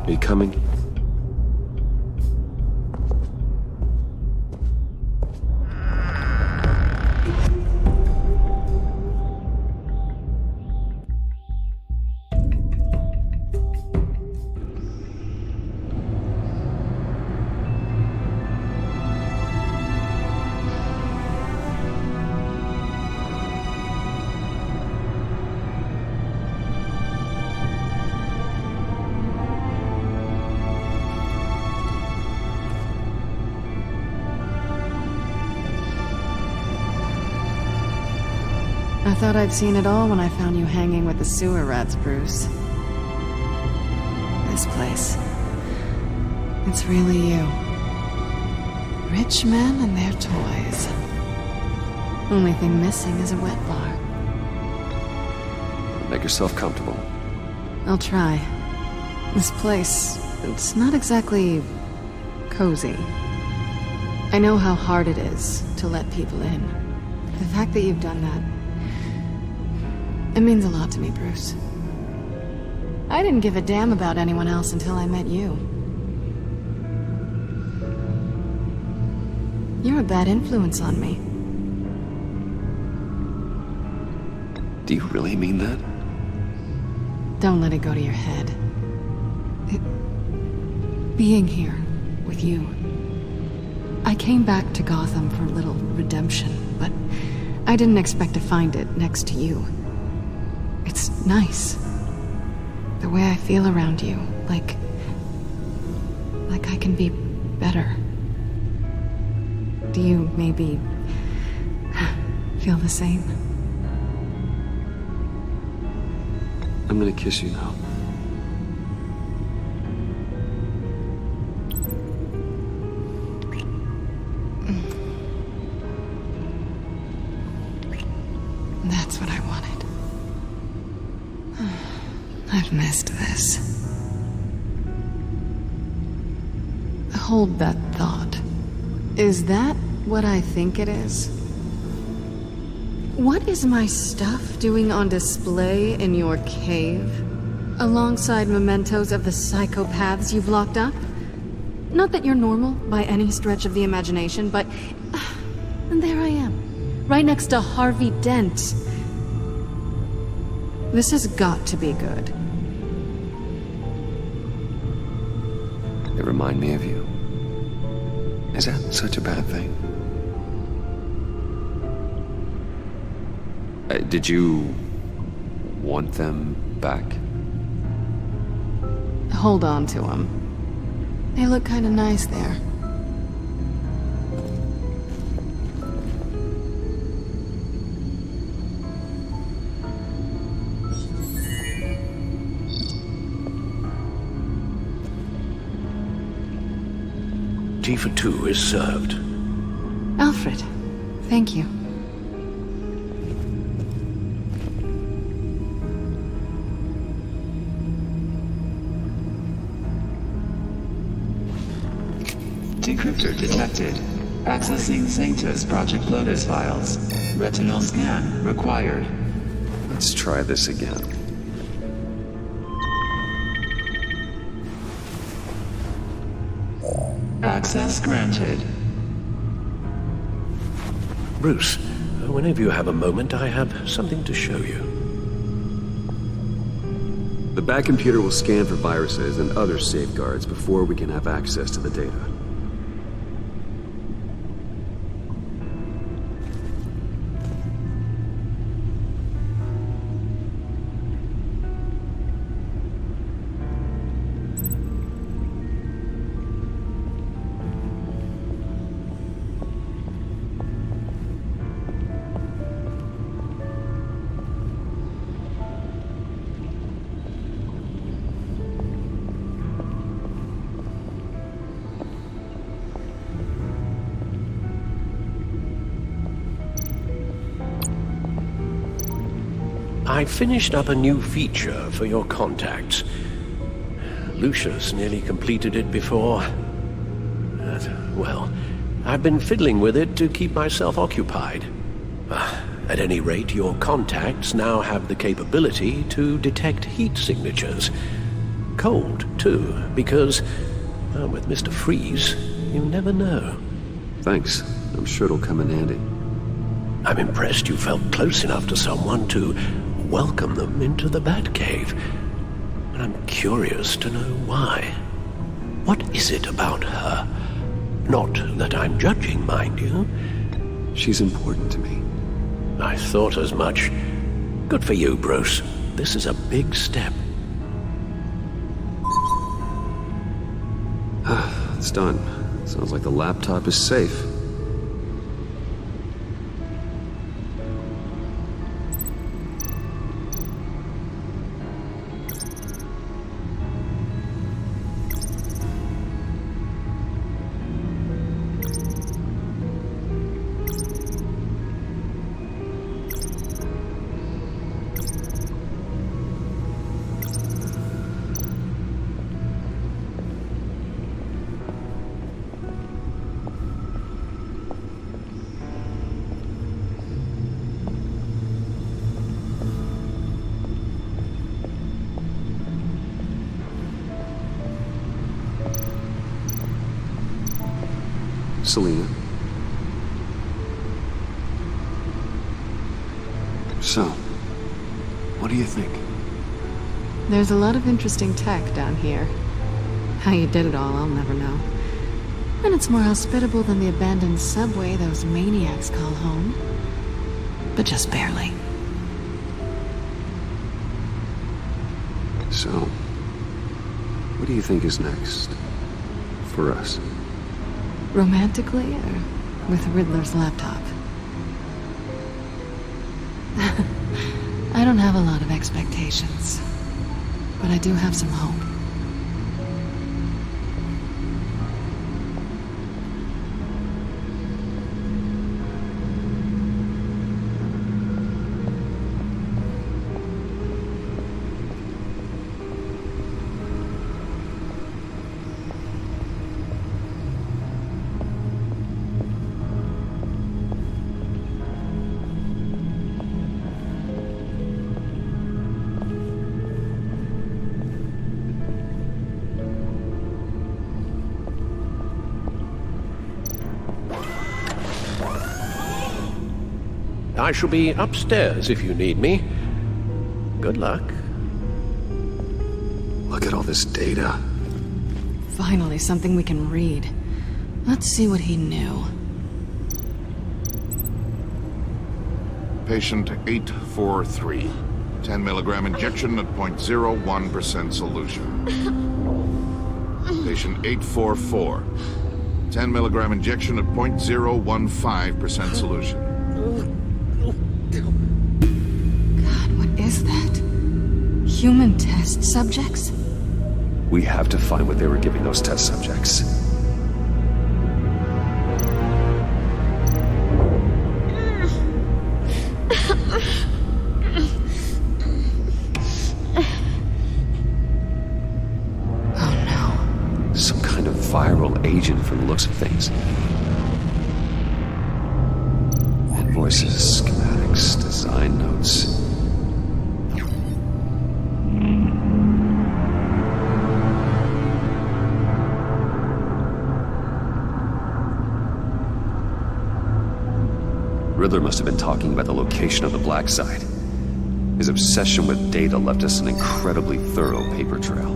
Are you coming? I thought I'd seen it all when I found you hanging with the sewer rats, Bruce. This place. It's really you. Rich men and their toys. Only thing missing is a wet bar. Make yourself comfortable. I'll try. This place, it's not exactly cozy. I know how hard it is to let people in. The fact that you've done that, It means a lot to me, Bruce. I didn't give a damn about anyone else until I met you. You're a bad influence on me. Do you really mean that? Don't let it go to your head. Being here with you. I came back to Gotham for a little redemption, but I didn't expect to find it next to you. It's nice. The way I feel around you, like I can be better. Do you maybe feel the same? I'm gonna kiss you now. That's what I wanted. I've missed this. Hold that thought. Is that what I think it is? What is my stuff doing on display in your cave? Alongside mementos of the psychopaths you've locked up? Not that you're normal by any stretch of the imagination, but... and there I am. Right next to Harvey Dent. This has got to be good. They remind me of you. Is that such a bad thing? Did you want them back? Hold on to them. They look kind of nice there. Tea for two is served. Alfred, thank you. Decryptor detected. Accessing Sanctus Project Lotus files. Retinal scan required. Let's try this again. Access granted. Bruce, whenever you have a moment, I have something to show you. The back computer will scan for viruses and other safeguards before we can have access to the data. I finished up a new feature for your contacts. Lucius nearly completed it before. Well, I've been fiddling with it to keep myself occupied. At any rate, your contacts now have the capability to detect heat signatures. Cold, too, because, well, with Mr. Freeze, you never know. Thanks. I'm sure it'll come in handy. I'm impressed you felt close enough to someone to welcome them into the Batcave. And I'm curious to know why. What is it about her? Not that I'm judging, mind you. She's important to me. I thought as much. Good for you, Bruce. This is a big step. It's done. Sounds like the laptop is safe. Selina. So, what do you think? There's a lot of interesting tech down here. How you did it all, I'll never know. And it's more hospitable than the abandoned subway those maniacs call home. But just barely. So, what do you think is next? For us? Romantically, or with Riddler's laptop? I don't have a lot of expectations. But I do have some hope. I shall be upstairs if you need me. Good luck. Look at all this data. Finally, something we can read. Let's see what he knew. Patient 843. 10 milligram injection at 0.01% solution. Patient 844. 10 milligram injection at 0.015% solution. What is that? Human test subjects? We have to find what they were giving those test subjects. Oh no. Some kind of viral agent from the looks of things. Invoices, schematics, design notes. Riddler must have been talking about the location of the black site. His obsession with data left us an incredibly thorough paper trail.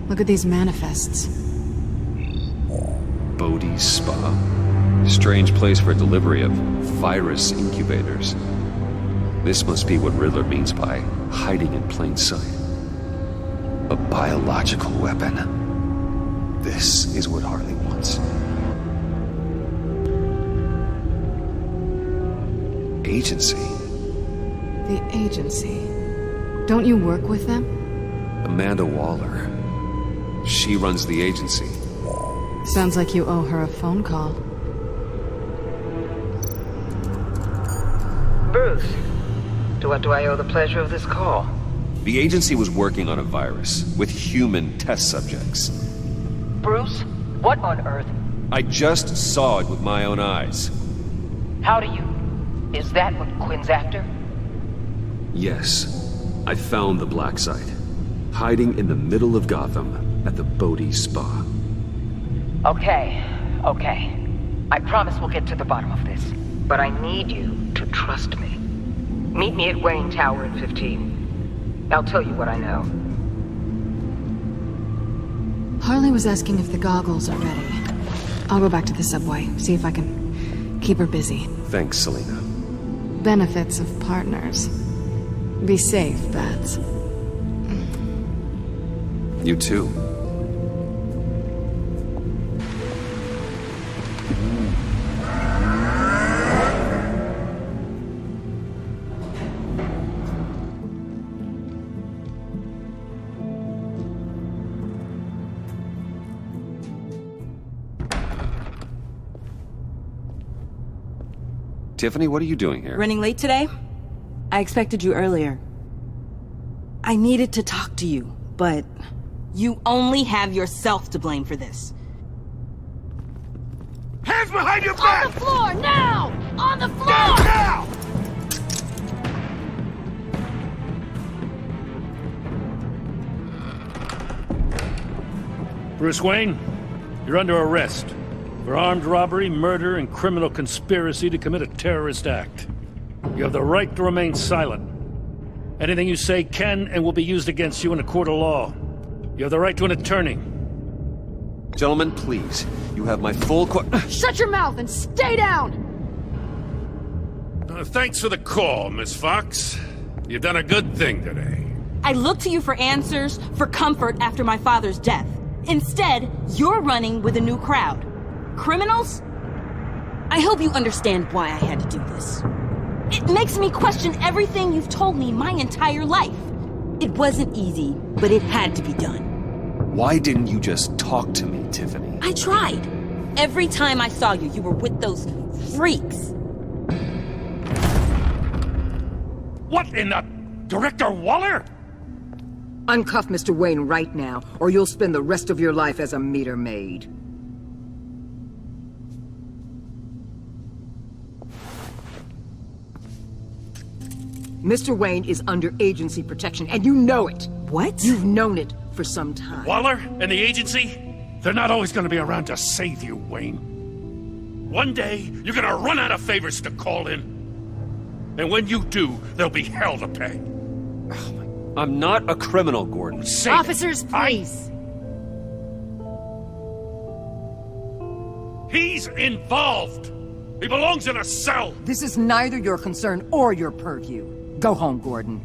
Look at these manifests. Bodhi's Spa. Strange place for delivery of virus incubators. This must be what Riddler means by hiding in plain sight. A biological weapon. This is what Harley wants. Agency. The agency. Don't you work with them? Amanda Waller. She runs the agency. Sounds like you owe her a phone call. Bruce, to what do I owe the pleasure of this call? The agency was working on a virus with human test subjects. Bruce, what on earth? I just saw it with my own eyes. How do you? Is that what Quinn's after? Yes. I found the black site. Hiding in the middle of Gotham at the Bodhi Spa. Okay. I promise we'll get to the bottom of this. But I need you to trust me. Meet me at Wayne Tower in 15. I'll tell you what I know. Harley was asking if the goggles are ready. I'll go back to the subway, see if I can keep her busy. Thanks, Selina. Benefits of partners. Be safe, Bats. You too. Tiffany, what are you doing here? Running late today? I expected you earlier. I needed to talk to you, but you only have yourself to blame for this. Hands behind your back! On the floor, now! On the floor! Now! Bruce Wayne, you're under arrest. for armed robbery, murder, and criminal conspiracy to commit a terrorist act. You have the right to remain silent. Anything you say can and will be used against you in a court of law. You have the right to an attorney. Gentlemen, please. You have my full Shut your mouth and stay down! Thanks for the call, Miss Fox. You've done a good thing today. I looked to you for answers, for comfort after my father's death. Instead, you're running with a new crowd. Criminals? I hope you understand why I had to do this. It makes me question everything you've told me my entire life. It wasn't easy, but it had to be done. Why didn't you just talk to me, Tiffany? I tried. Every time I saw you, you were with those freaks. What in the... Director Waller? Uncuff Mr. Wayne right now, or you'll spend the rest of your life as a meter maid. Mr. Wayne is under agency protection, and you know it. What? You've known it for some time. Waller and the agency? They're not always gonna be around to save you, Wayne. One day, you're gonna run out of favors to call in. And when you do, there'll be hell to pay. I'm not a criminal, Gordon. Officers, please. He's involved. He belongs in a cell. This is neither your concern or your purview. Go home, Gordon.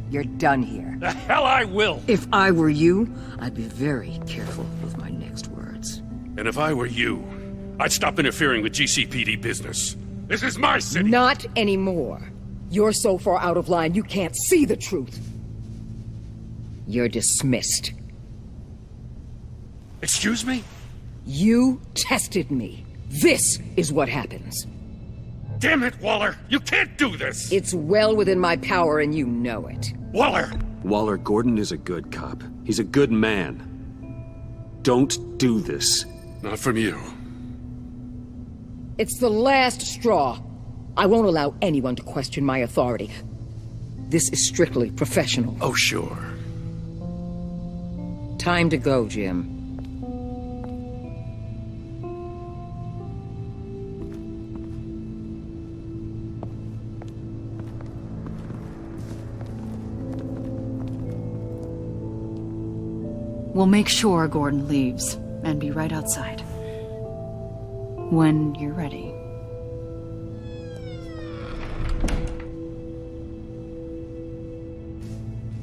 You're done here. The hell I will. If I were you, I'd be very careful with my next words. And if I were you, I'd stop interfering with GCPD business. This is my city. Not anymore. You're so far out of line, you can't see the truth. You're dismissed. Excuse me? You tested me. This is what happens. Damn it, Waller! You can't do this! It's well within my power and you know it. Waller! Waller, Gordon is a good cop. He's a good man. Don't do this. Not from you. It's the last straw. I won't allow anyone to question my authority. This is strictly professional. Oh, sure. Time to go, Jim. We'll make sure Gordon leaves, and be right outside. When you're ready.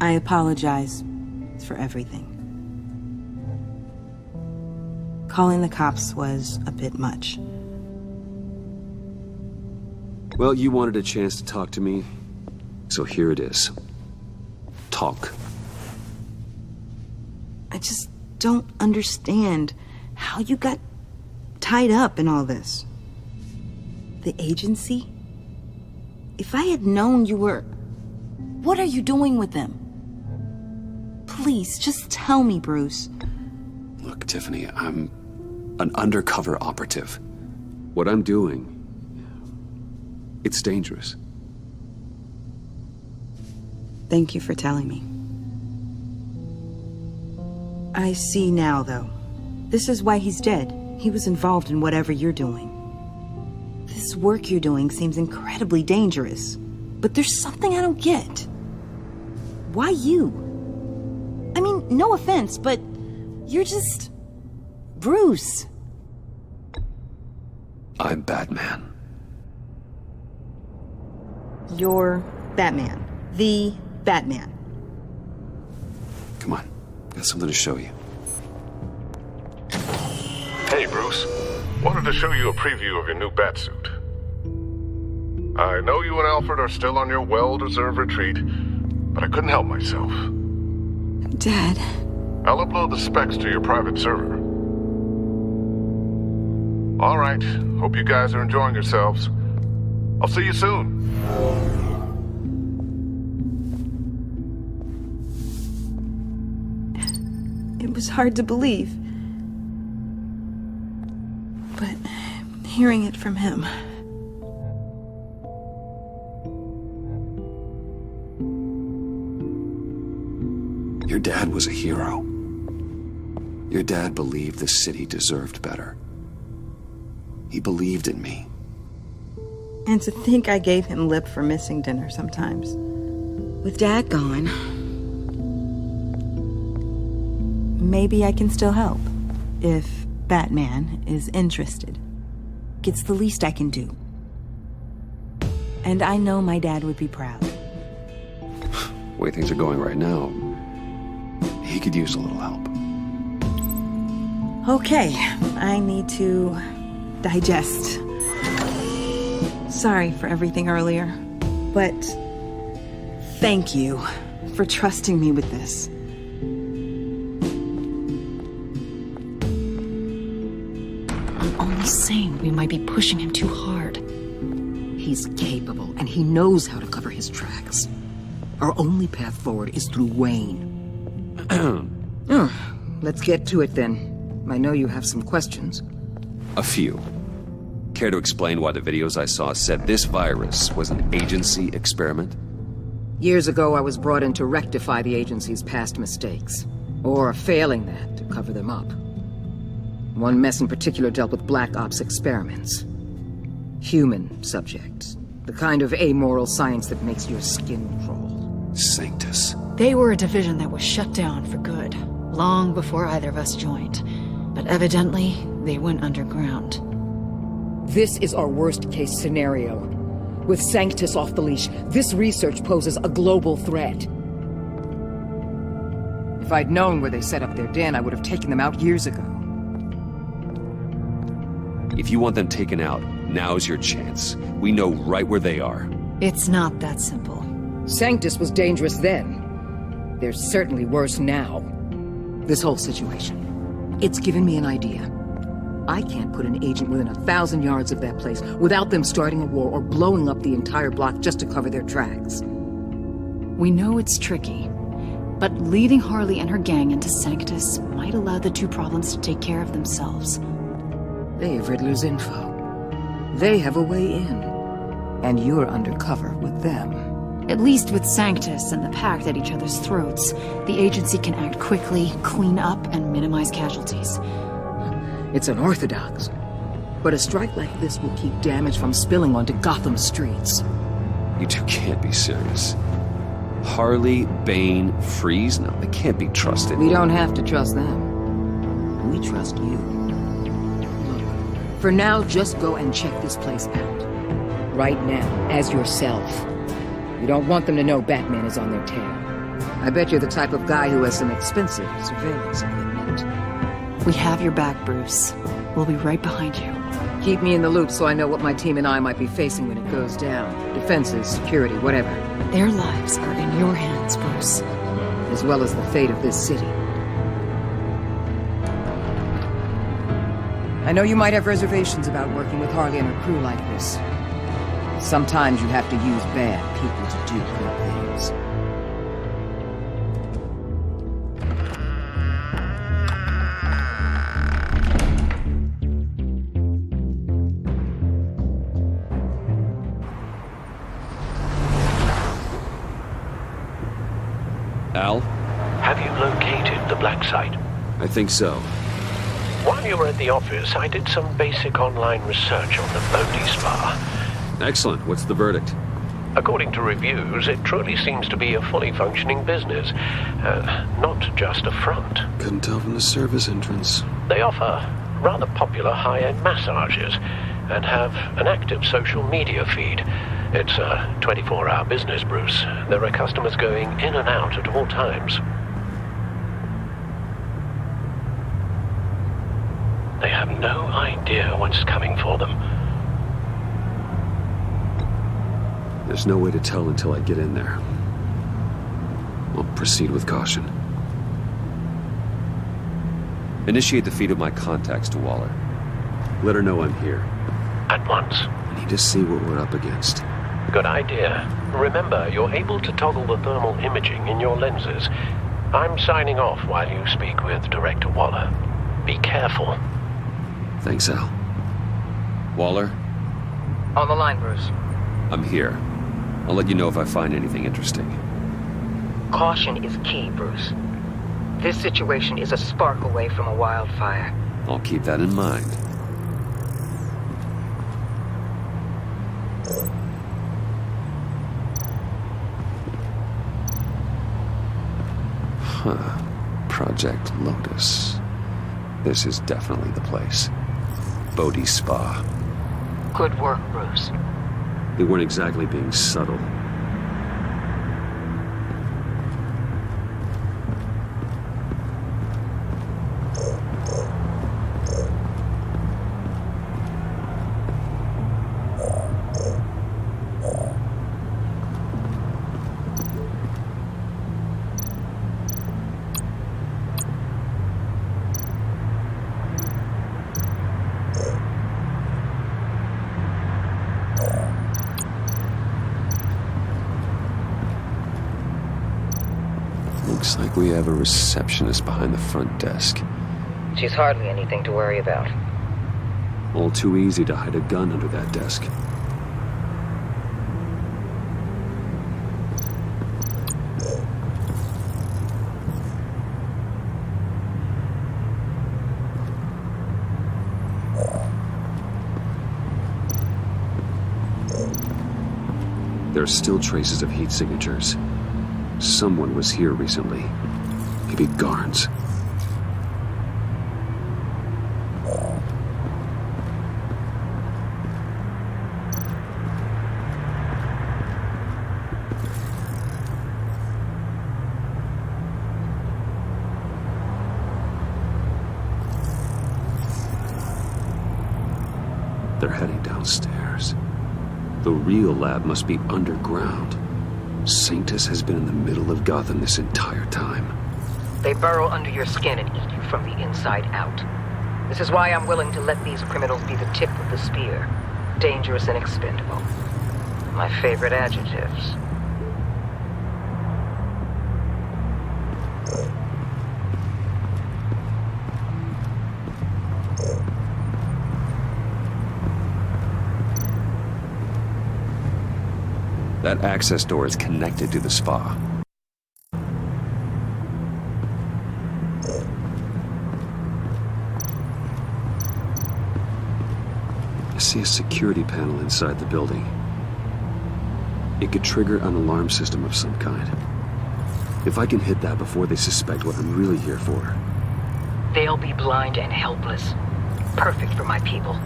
I apologize for everything. Calling the cops was a bit much. Well, you wanted a chance to talk to me, so here it is. Talk. I just don't understand how you got tied up in all this. The agency? If I had known you were... What are you doing with them? Please, just tell me, Bruce. Look, Tiffany, I'm an undercover operative. What I'm doing, it's dangerous. Thank you for telling me. I see now, though. This is why he's dead. He was involved in whatever you're doing. This work you're doing seems incredibly dangerous. But there's something I don't get. Why you? I mean, no offense, but you're just... Bruce. I'm Batman. You're Batman. The Batman. Come on. Got something to show you. Hey, Bruce. Wanted to show you a preview of your new batsuit. I know you and Alfred are still on your well-deserved retreat, but I couldn't help myself. Dad. I'll upload the specs to your private server. All right. Hope you guys are enjoying yourselves. I'll see you soon. It was hard to believe. But hearing it from him... Your dad was a hero. Your dad believed the city deserved better. He believed in me. And to think I gave him lip for missing dinner sometimes. With Dad gone, maybe I can still help. If Batman is interested. It's the least I can do. And I know my dad would be proud. The way things are going right now, he could use a little help. Okay, I need to digest. Sorry for everything earlier, but thank you for trusting me with this. I'm only saying we might be pushing him too hard. He's capable, and he knows how to cover his tracks. Our only path forward is through Wayne. Let's get to it then. I know you have some questions. A few. Care to explain why the videos I saw said this virus was an agency experiment? Years ago, I was brought in to rectify the agency's past mistakes. Or failing that, to cover them up. One mess in particular dealt with Black Ops experiments. Human subjects. The kind of amoral science that makes your skin crawl. Sanctus. They were a division that was shut down for good, long before either of us joined. But evidently, they went underground. This is our worst-case scenario. With Sanctus off the leash, this research poses a global threat. If I'd known where they set up their den, I would have taken them out years ago. If you want them taken out, now's your chance. We know right where they are. It's not that simple. Sanctus was dangerous then. They're certainly worse now. This whole situation, it's given me an idea. I can't put an agent within 1,000 yards of that place without them starting a war or blowing up the entire block just to cover their tracks. We know it's tricky, but leading Harley and her gang into Sanctus might allow the two problems to take care of themselves. They have Riddler's info. They have a way in. And you're undercover with them. At least with Sanctus and the Pact at each other's throats, the agency can act quickly, clean up, and minimize casualties. It's unorthodox, but a strike like this will keep damage from spilling onto Gotham streets. You two can't be serious. Harley, Bane, Freeze? No, they can't be trusted. We don't have to trust them. We trust you. Look, for now, just go and check this place out. Right now, as yourself. You don't want them to know Batman is on their tail. I bet you're the type of guy who has some expensive surveillance equipment. We have your back, Bruce. We'll be right behind you. Keep me in the loop so I know what my team and I might be facing when it goes down. Defenses, security, whatever. Their lives are in your hands, Bruce. As well as the fate of this city. I know you might have reservations about working with Harley and her crew like this. Sometimes you have to use bad people to do good things. Al? Have you located the black site? I think so. While you were at the office, I did some basic online research on the Bodhi Spa. Excellent. What's the verdict? According to reviews, it truly seems to be a fully functioning business, not just a front. Couldn't tell from the service entrance. They offer rather popular high-end massages and have an active social media feed. It's a 24-hour business, Bruce. There are customers going in and out at all times. They have no idea what's coming for them. There's no way to tell until I get in there. I'll proceed with caution. Initiate the feed of my contacts to Waller. Let her know I'm here. At once. I need to see what we're up against. Good idea. Remember, you're able to toggle the thermal imaging in your lenses. I'm signing off while you speak with Director Waller. Be careful. Thanks, Al. Waller? On the line, Bruce. I'm here. I'll let you know if I find anything interesting. Caution is key, Bruce. This situation is a spark away from a wildfire. I'll keep that in mind. Huh. Project Lotus. This is definitely the place. Bodhi's Spa. Good work, Bruce. They weren't exactly being subtle. Looks like we have a receptionist behind the front desk. She's hardly anything to worry about. All too easy to hide a gun under that desk. There are still traces of heat signatures. Someone was here recently. Maybe guards. They're heading downstairs. The real lab must be underground. Sanctus has been in the middle of Gotham this entire time. They burrow under your skin and eat you from the inside out. This is why I'm willing to let these criminals be the tip of the spear. Dangerous and expendable. My favorite adjectives. That access door is connected to the spa. I see a security panel inside the building. It could trigger an alarm system of some kind. If I can hit that before they suspect what I'm really here for. They'll be blind and helpless. Perfect for my people.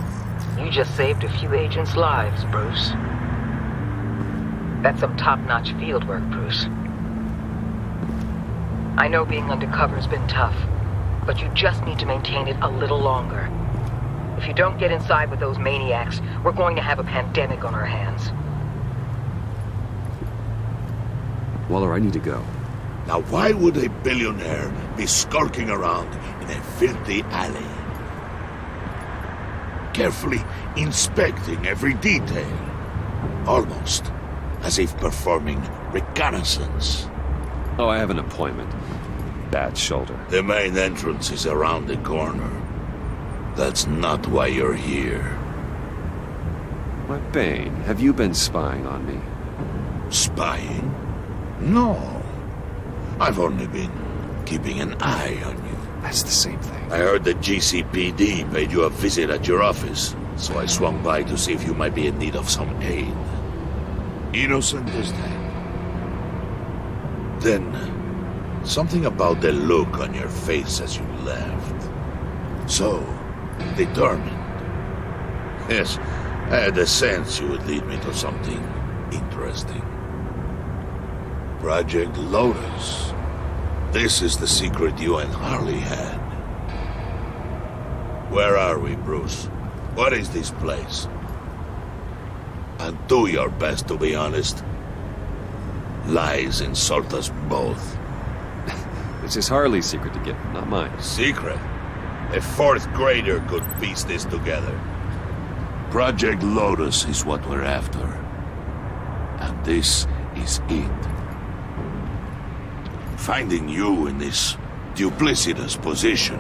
You just saved a few agents' lives, Bruce. That's some top-notch field work, Bruce. I know being undercover's been tough, but you just need to maintain it a little longer. If you don't get inside with those maniacs, we're going to have a pandemic on our hands. Waller, I need to go. Now why would a billionaire be skulking around in a filthy alley? Carefully inspecting every detail. Almost as if performing reconnaissance. Oh, I have an appointment. Bad shoulder. The main entrance is around the corner. That's not why you're here. My Bane, have you been spying on me? Spying? No. I've only been keeping an eye on you. That's the same thing. I heard the GCPD paid you a visit at your office, so I swung by to see if you might be in need of some aid. Innocent as that. Then, something about the look on your face as you left. So determined. Yes, I had a sense you would lead me to something interesting. Project Lotus. This is the secret you and Harley had. Where are we, Bruce? What is this place? And do your best to be honest. Lies insult us both. This is Harley's secret to get, not mine. Secret? A fourth grader could piece this together. Project Lotus is what we're after. And this is it. Finding you in this duplicitous position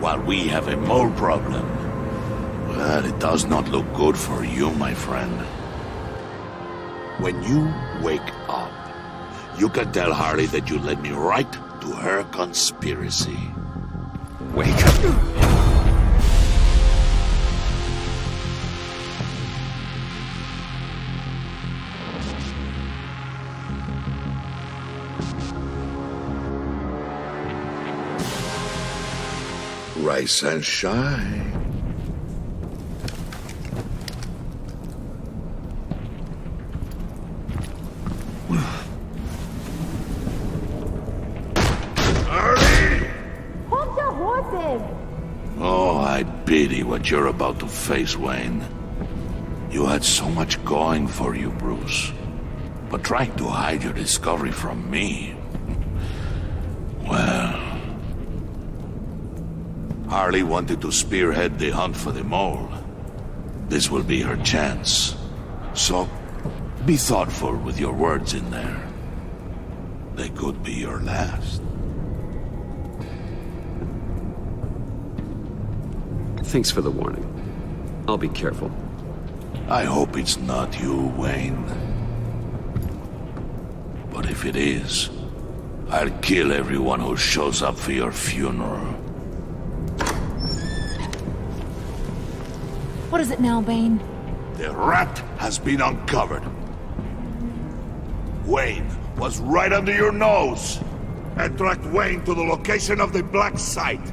while we have a mole problem. Well, it does not look good for you, my friend. When you wake up, you can tell Harley that you led me right to her conspiracy. Wake up. Rise and shine. Hold your horses! Oh, I pity what you're about to face, Wayne. You had so much going for you, Bruce. But trying to hide your discovery from me... Well... Harley wanted to spearhead the hunt for the mole. This will be her chance. So, be thoughtful with your words in there. They could be your last. Thanks for the warning. I'll be careful. I hope it's not you, Wayne. But if it is, I'll kill everyone who shows up for your funeral. What is it now, Bane? The rat has been uncovered. Wayne was right under your nose. And tracked Wayne to the location of the black site.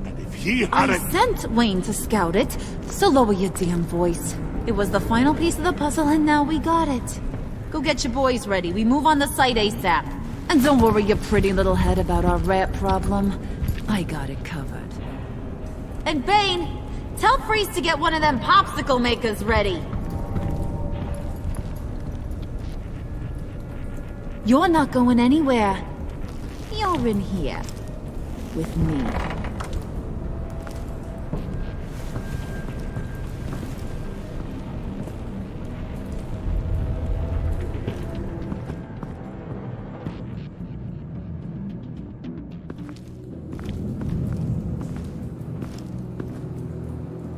And if he hadn't... I sent Wayne to scout it, so lower your damn voice. It was the final piece of the puzzle, and now we got it. Go get your boys ready. We move on the site ASAP. And don't worry your pretty little head about our rat problem. I got it covered. And Bane, tell Freeze to get one of them popsicle makers ready. You're not going anywhere. You're in here. With me.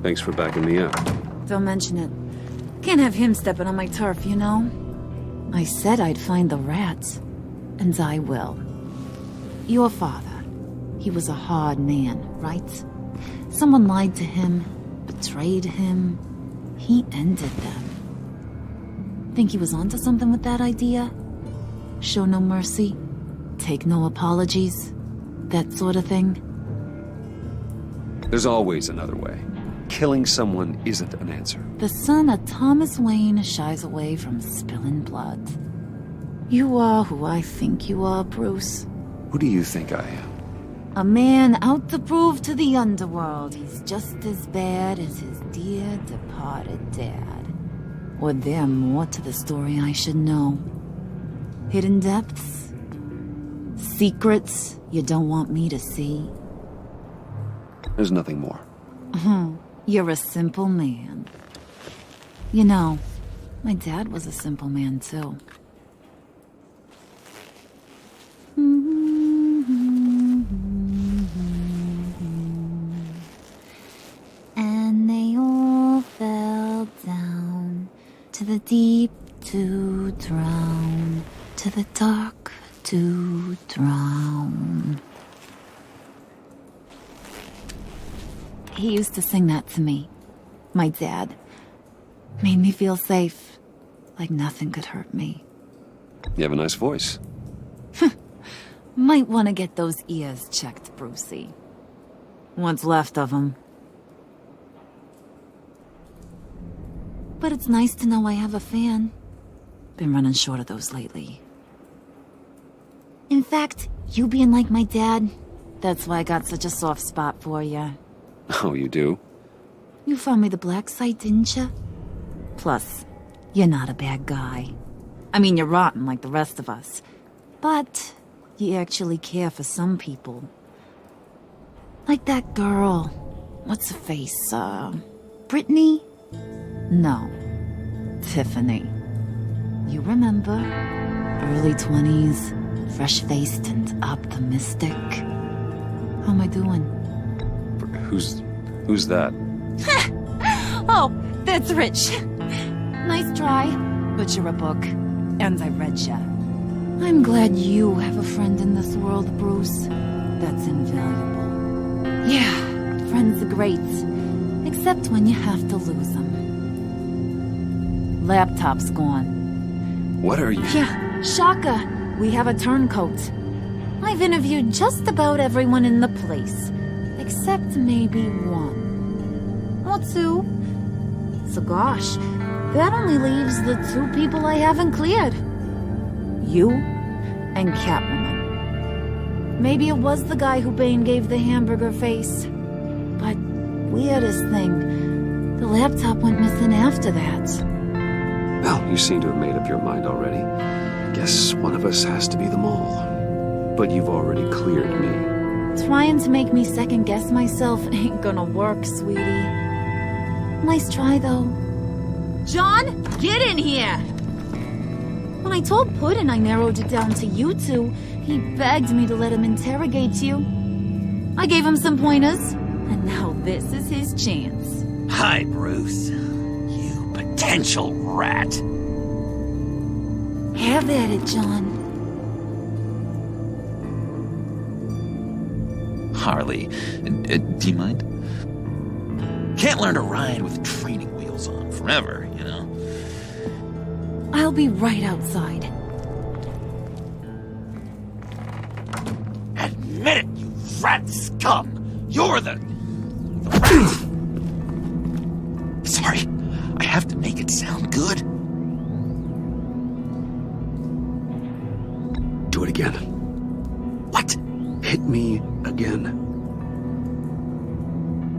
Thanks for backing me up. Don't mention it. Can't have him stepping on my turf, you know? I said I'd find the rats. And I will. Your father. He was a hard man, right? Someone lied to him, betrayed him. He ended them. Think he was onto something with that idea? Show no mercy? Take no apologies? That sort of thing? There's always another way. Killing someone isn't an answer. The son of Thomas Wayne shies away from spilling blood. You are who I think you are, Bruce. Who do you think I am? A man out to prove to the underworld he's just as bad as his dear departed dad. Or there more to the story I should know. Hidden depths? Secrets you don't want me to see? There's nothing more. You're a simple man. You know, my dad was a simple man, too. And they all fell down to the deep to drown, to the dark to drown. He used to sing that to me. My dad. Made me feel safe. Like nothing could hurt me. You have a nice voice. Might want to get those ears checked, Brucey. What's left of them. But it's nice to know I have a fan. Been running short of those lately. In fact, you being like my dad, that's why I got such a soft spot for you. Oh, you do? You found me the black site, didn't you? Plus, you're not a bad guy. I mean, you're rotten like the rest of us. But you actually care for some people. Like that girl. What's her face? Brittany? No. Tiffany. You remember? Early 20s, fresh-faced and optimistic. How am I doing? Who's that? Oh, that's Rich. Nice try, but you're a book, and I read ya. I'm glad you have a friend in this world, Bruce. That's invaluable. Yeah, friends are great, except when you have to lose them. Laptop's gone. What are you? Yeah, shocker. We have a turncoat. I've interviewed just about everyone in the place. They Except maybe one. Or two. So gosh, that only leaves the two people I haven't cleared. You and Catwoman. Maybe it was the guy who Bane gave the hamburger face. But weirdest thing, the laptop went missing after that. Well, you seem to have made up your mind already. Guess one of us has to be the mole. But you've already cleared me. Trying to make me second-guess myself ain't gonna work, sweetie. Nice try, though. John, get in here! When I told Puddin' I narrowed it down to you two, he begged me to let him interrogate you. I gave him some pointers, and now this is his chance. Hi, Bruce. You potential rat. Have at it, John. Harley, do you mind? Can't learn to ride with training wheels on forever, you know? I'll be right outside. Admit it, you rat scum! You're the rat! Sorry, I have to make it sound good. Do it again. What? Hit me again.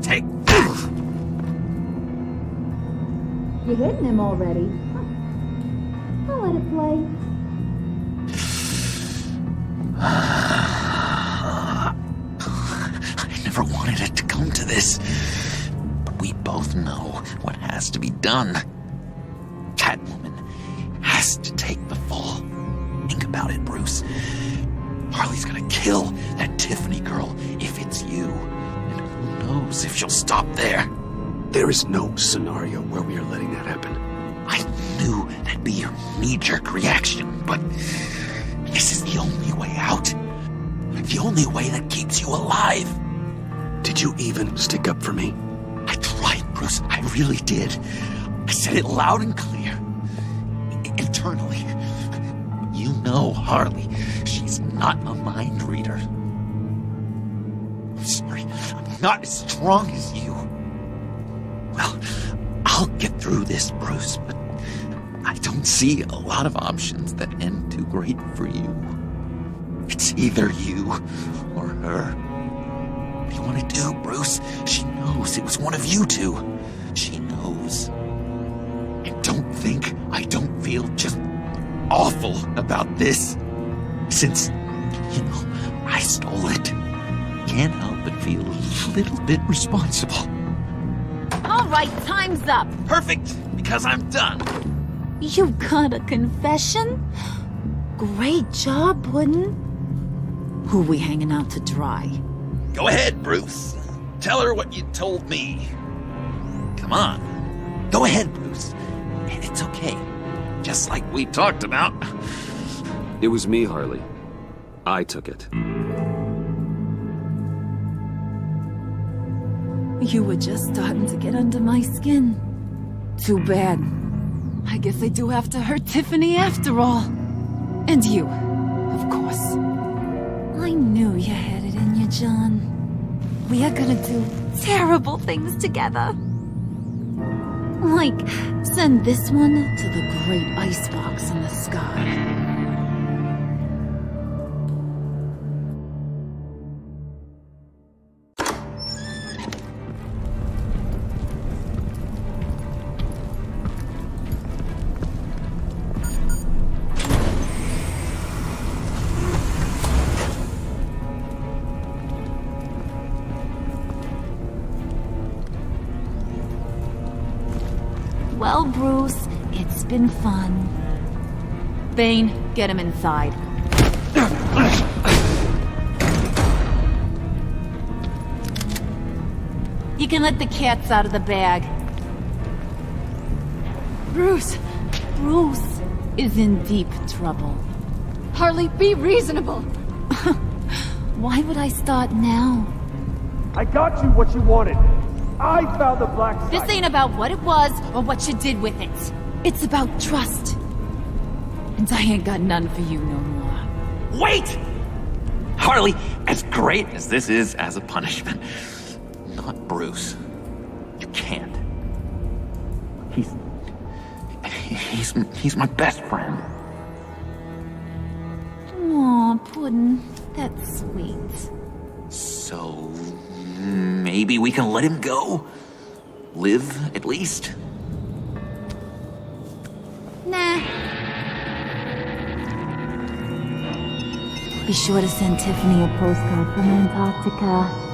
Take that! You're hitting him already. I'll let it play. I never wanted it to come to this. But we both know what has to be done. Catwoman has to take the fall. Think about it, Bruce. Harley's gonna kill that Tiffany girl if it's you. And who knows if she'll stop there. There is no scenario where we are letting that happen. I knew that'd be your knee-jerk reaction, but this is the only way out. The only way that keeps you alive. Did you even stick up for me? I tried, Bruce. I really did. I said it loud and clear. Internally. You know Harley. She's not a mind reader. I'm sorry. I'm not as strong as you. Well, I'll get through this, Bruce, but I don't see a lot of options that end too great for you. It's either you or her. What do you want to do, Bruce? She knows it was one of you two. She knows. And don't think I don't feel just awful about this. Since, you know, I stole it. Can't help but feel a little bit responsible. All right, time's up. Perfect, because I'm done. You got a confession? Great job, Puddin'. Who we hanging out to dry? Go ahead, Bruce. Tell her what you told me. Come on. Go ahead, Bruce. It's okay. Just like we talked about. It was me, Harley. I took it. You were just starting to get under my skin. Too bad. I guess I do have to hurt Tiffany after all. And you, of course. I knew you had it in you, John. We are gonna do terrible things together. Like, send this one to the great icebox in the sky. Well, Bruce, it's been fun. Bane, get him inside. You can let the cats out of the bag. Bruce! Bruce is in deep trouble. Harley, be reasonable! Why would I start now? I got you what you wanted. I found the black site. This ain't about what it was or what you did with it. It's about trust. And I ain't got none for you no more. Wait! Harley, as great as this is as a punishment, Bruce, you can't. He's my best friend. Aw, Puddin', that's sweet. So maybe we can let him go? Live, at least? Nah. Be sure to send Tiffany a postcard from Antarctica.